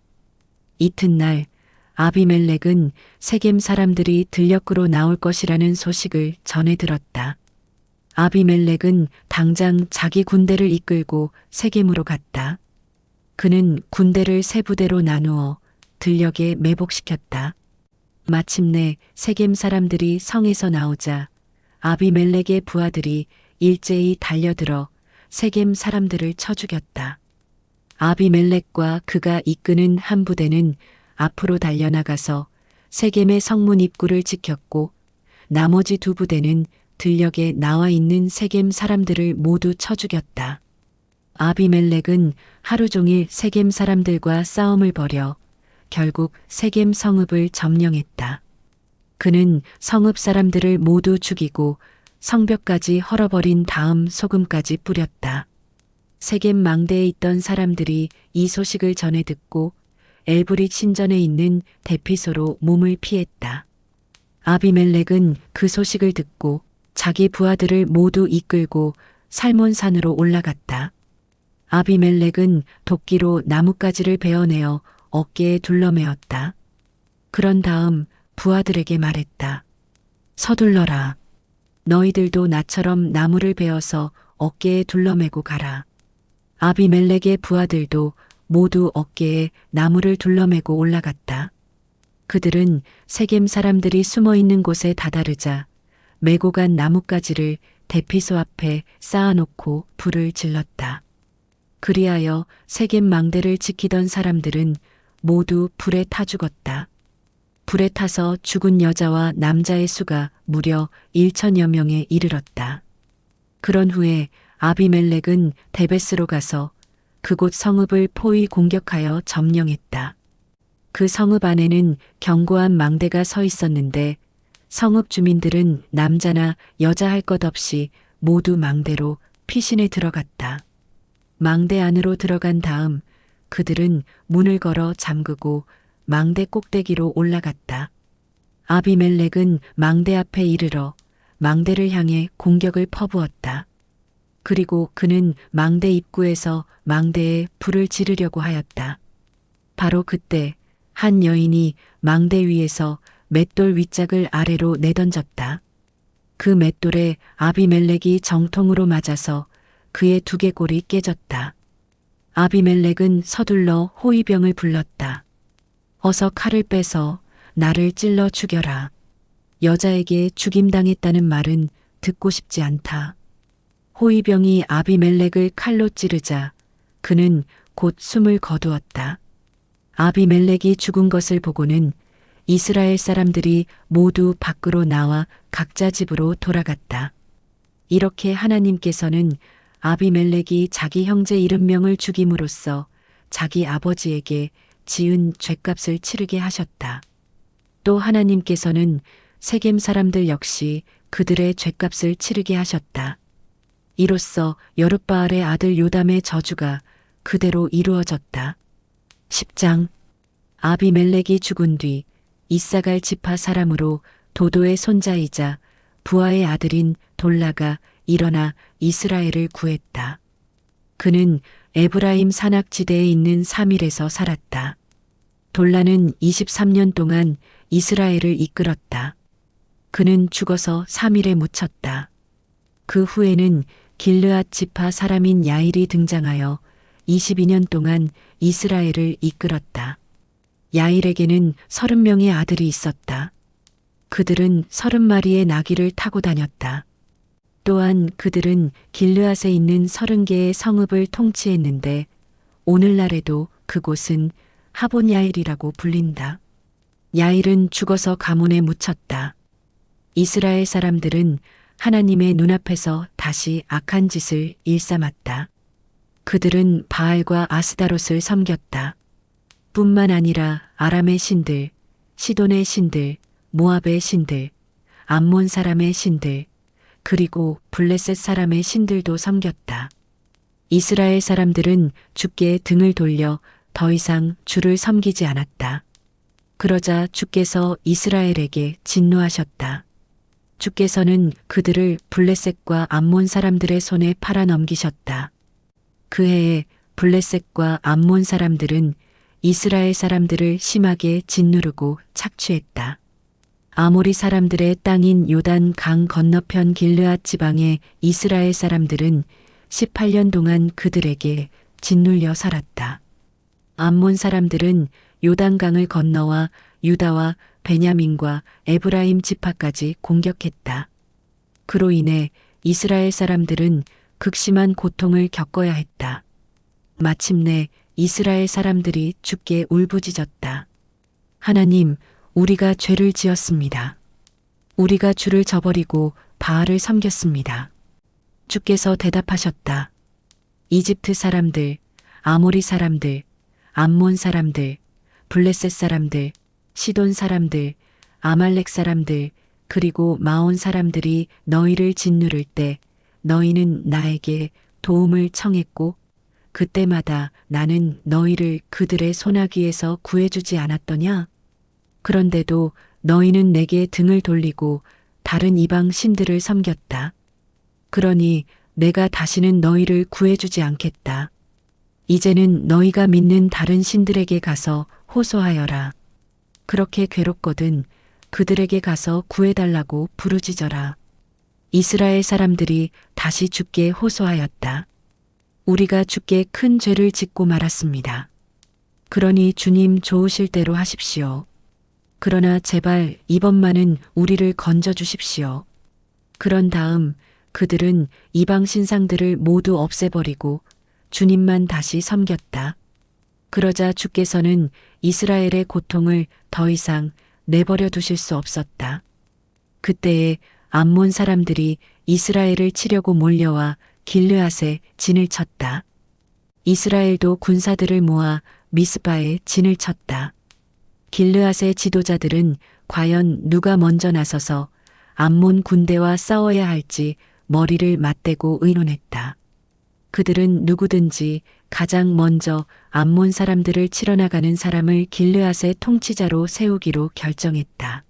이튿날 아비멜렉은 세겜 사람들이 들녘으로 나올 것이라는 소식을 전해 들었다. 아비멜렉은 당장 자기 군대를 이끌고 세겜으로 갔다. 그는 군대를 세 부대로 나누어 들녘에 매복시켰다. 마침내 세겜 사람들이 성에서 나오자 아비멜렉의 부하들이 일제히 달려들어 세겜 사람들을 쳐 죽였다. 아비멜렉과 그가 이끄는 한 부대는 앞으로 달려나가서 세겜의 성문 입구를 지켰고 나머지 두 부대는 들녘에 나와 있는 세겜 사람들을 모두 쳐 죽였다. 아비멜렉은 하루 종일 세겜 사람들과 싸움을 벌여 결국 세겜 성읍을 점령했다. 그는 성읍 사람들을 모두 죽이고 성벽까지 헐어버린 다음 소금까지 뿌렸다. 세겜 망대에 있던 사람들이 이 소식을 전해 듣고 엘브릿 신전에 있는 대피소로 몸을 피했다. 아비멜렉은 그 소식을 듣고 자기 부하들을 모두 이끌고 살몬산으로 올라갔다. 아비멜렉은 도끼로 나뭇가지를 베어내어 어깨에 둘러매었다. 그런 다음 부하들에게 말했다. 서둘러라. 너희들도 나처럼 나무를 베어서 어깨에 둘러매고 가라. 아비멜렉의 부하들도 모두 어깨에 나무를 둘러매고 올라갔다. 그들은 세겜 사람들이 숨어 있는 곳에 다다르자 메고 간 나뭇가지를 대피소 앞에 쌓아놓고 불을 질렀다. 그리하여 세겜 망대를 지키던 사람들은 모두 불에 타 죽었다. 불에 타서 죽은 여자와 남자의 수가 무려 1천여 명에 이르렀다. 그런 후에 아비멜렉은 데베스로 가서 그곳 성읍을 포위 공격하여 점령했다. 그 성읍 안에는 견고한 망대가 서 있었는데 성읍 주민들은 남자나 여자 할 것 없이 모두 망대로 피신해 들어갔다. 망대 안으로 들어간 다음 그들은 문을 걸어 잠그고 망대 꼭대기로 올라갔다. 아비멜렉은 망대 앞에 이르러 망대를 향해 공격을 퍼부었다. 그리고 그는 망대 입구에서 망대에 불을 지르려고 하였다. 바로 그때 한 여인이 망대 위에서 맷돌 윗짝을 아래로 내던졌다. 그 맷돌에 아비멜렉이 정통으로 맞아서 그의 두개골이 깨졌다. 아비멜렉은 서둘러 호위병을 불렀다. 어서 칼을 빼서 나를 찔러 죽여라. 여자에게 죽임당했다는 말은 듣고 싶지 않다. 호위병이 아비멜렉을 칼로 찌르자 그는 곧 숨을 거두었다. 아비멜렉이 죽은 것을 보고는 이스라엘 사람들이 모두 밖으로 나와 각자 집으로 돌아갔다. 이렇게 하나님께서는 아비멜렉이 자기 형제 70명을 죽임으로써 자기 아버지에게 지은 죄값을 치르게 하셨다. 또 하나님께서는 세겜 사람들 역시 그들의 죄값을 치르게 하셨다. 이로써 여룻바알의 아들 요담의 저주가 그대로 이루어졌다. 10장 아비멜렉이 죽은 뒤 이사갈 지파 사람으로 도도의 손자이자 부하의 아들인 돌라가 일어나 이스라엘을 구했다. 그는 에브라임 산악지대에 있는 사밀에서 살았다. 돌라는 23년 동안 이스라엘을 이끌었다. 그는 죽어서 사밀에 묻혔다. 그 후에는 길르앗 지파 사람인 야일이 등장하여 22년 동안 이스라엘을 이끌었다. 야일에게는 30명의 아들이 있었다. 그들은 30마리의 나귀를 타고 다녔다. 또한 그들은 길르앗에 있는 30개의 성읍을 통치했는데 오늘날에도 그곳은 하본 야일이라고 불린다. 야일은 죽어서 가문에 묻혔다. 이스라엘 사람들은 하나님의 눈앞에서 다시 악한 짓을 일삼았다. 그들은 바알과 아스다롯을 섬겼다. 뿐만 아니라 아람의 신들, 시돈의 신들, 모압의 신들, 암몬 사람의 신들, 그리고 블레셋 사람의 신들도 섬겼다. 이스라엘 사람들은 주께 등을 돌려 더 이상 주를 섬기지 않았다. 그러자 주께서 이스라엘에게 진노하셨다. 주께서는 그들을 블레셋과 암몬 사람들의 손에 팔아 넘기셨다. 그 해에 블레셋과 암몬 사람들은 이스라엘 사람들을 심하게 짓누르고 착취했다. 아모리 사람들의 땅인 요단 강 건너편 길르앗 지방의 이스라엘 사람들은 18년 동안 그들에게 짓눌려 살았다. 암몬 사람들은 요단강을 건너와 유다와 베냐민과 에브라임 지파까지 공격했다. 그로 인해 이스라엘 사람들은 극심한 고통을 겪어야 했다. 마침내 이스라엘 사람들이 주께 울부짖었다. 하나님, 우리가 죄를 지었습니다. 우리가 주를 저버리고 바알을 섬겼습니다. 주께서 대답하셨다. 이집트 사람들, 아모리 사람들, 암몬 사람들, 블레셋 사람들, 시돈 사람들, 아말렉 사람들, 그리고 마온 사람들이 너희를 짓누를 때 너희는 나에게 도움을 청했고 그때마다 나는 너희를 그들의 손아귀에서 구해주지 않았더냐? 그런데도 너희는 내게 등을 돌리고 다른 이방 신들을 섬겼다. 그러니 내가 다시는 너희를 구해주지 않겠다. 이제는 너희가 믿는 다른 신들에게 가서 호소하여라. 그렇게 괴롭거든 그들에게 가서 구해달라고 부르짖어라. 이스라엘 사람들이 다시 주께 호소하였다. 우리가 주께 큰 죄를 짓고 말았습니다. 그러니 주님 좋으실 대로 하십시오. 그러나 제발 이번만은 우리를 건져 주십시오. 그런 다음 그들은 이방 신상들을 모두 없애버리고 주님만 다시 섬겼다. 그러자 주께서는 이스라엘의 고통을 더 이상 내버려 두실 수 없었다. 그때에 암몬 사람들이 이스라엘을 치려고 몰려와 길르앗에 진을 쳤다. 이스라엘도 군사들을 모아 미스바에 진을 쳤다. 길르앗의 지도자들은 과연 누가 먼저 나서서 암몬 군대와 싸워야 할지 머리를 맞대고 의논했다. 그들은 누구든지 가장 먼저 암몬 사람들을 치러 나가는 사람을 길르앗의 통치자로 세우기로 결정했다.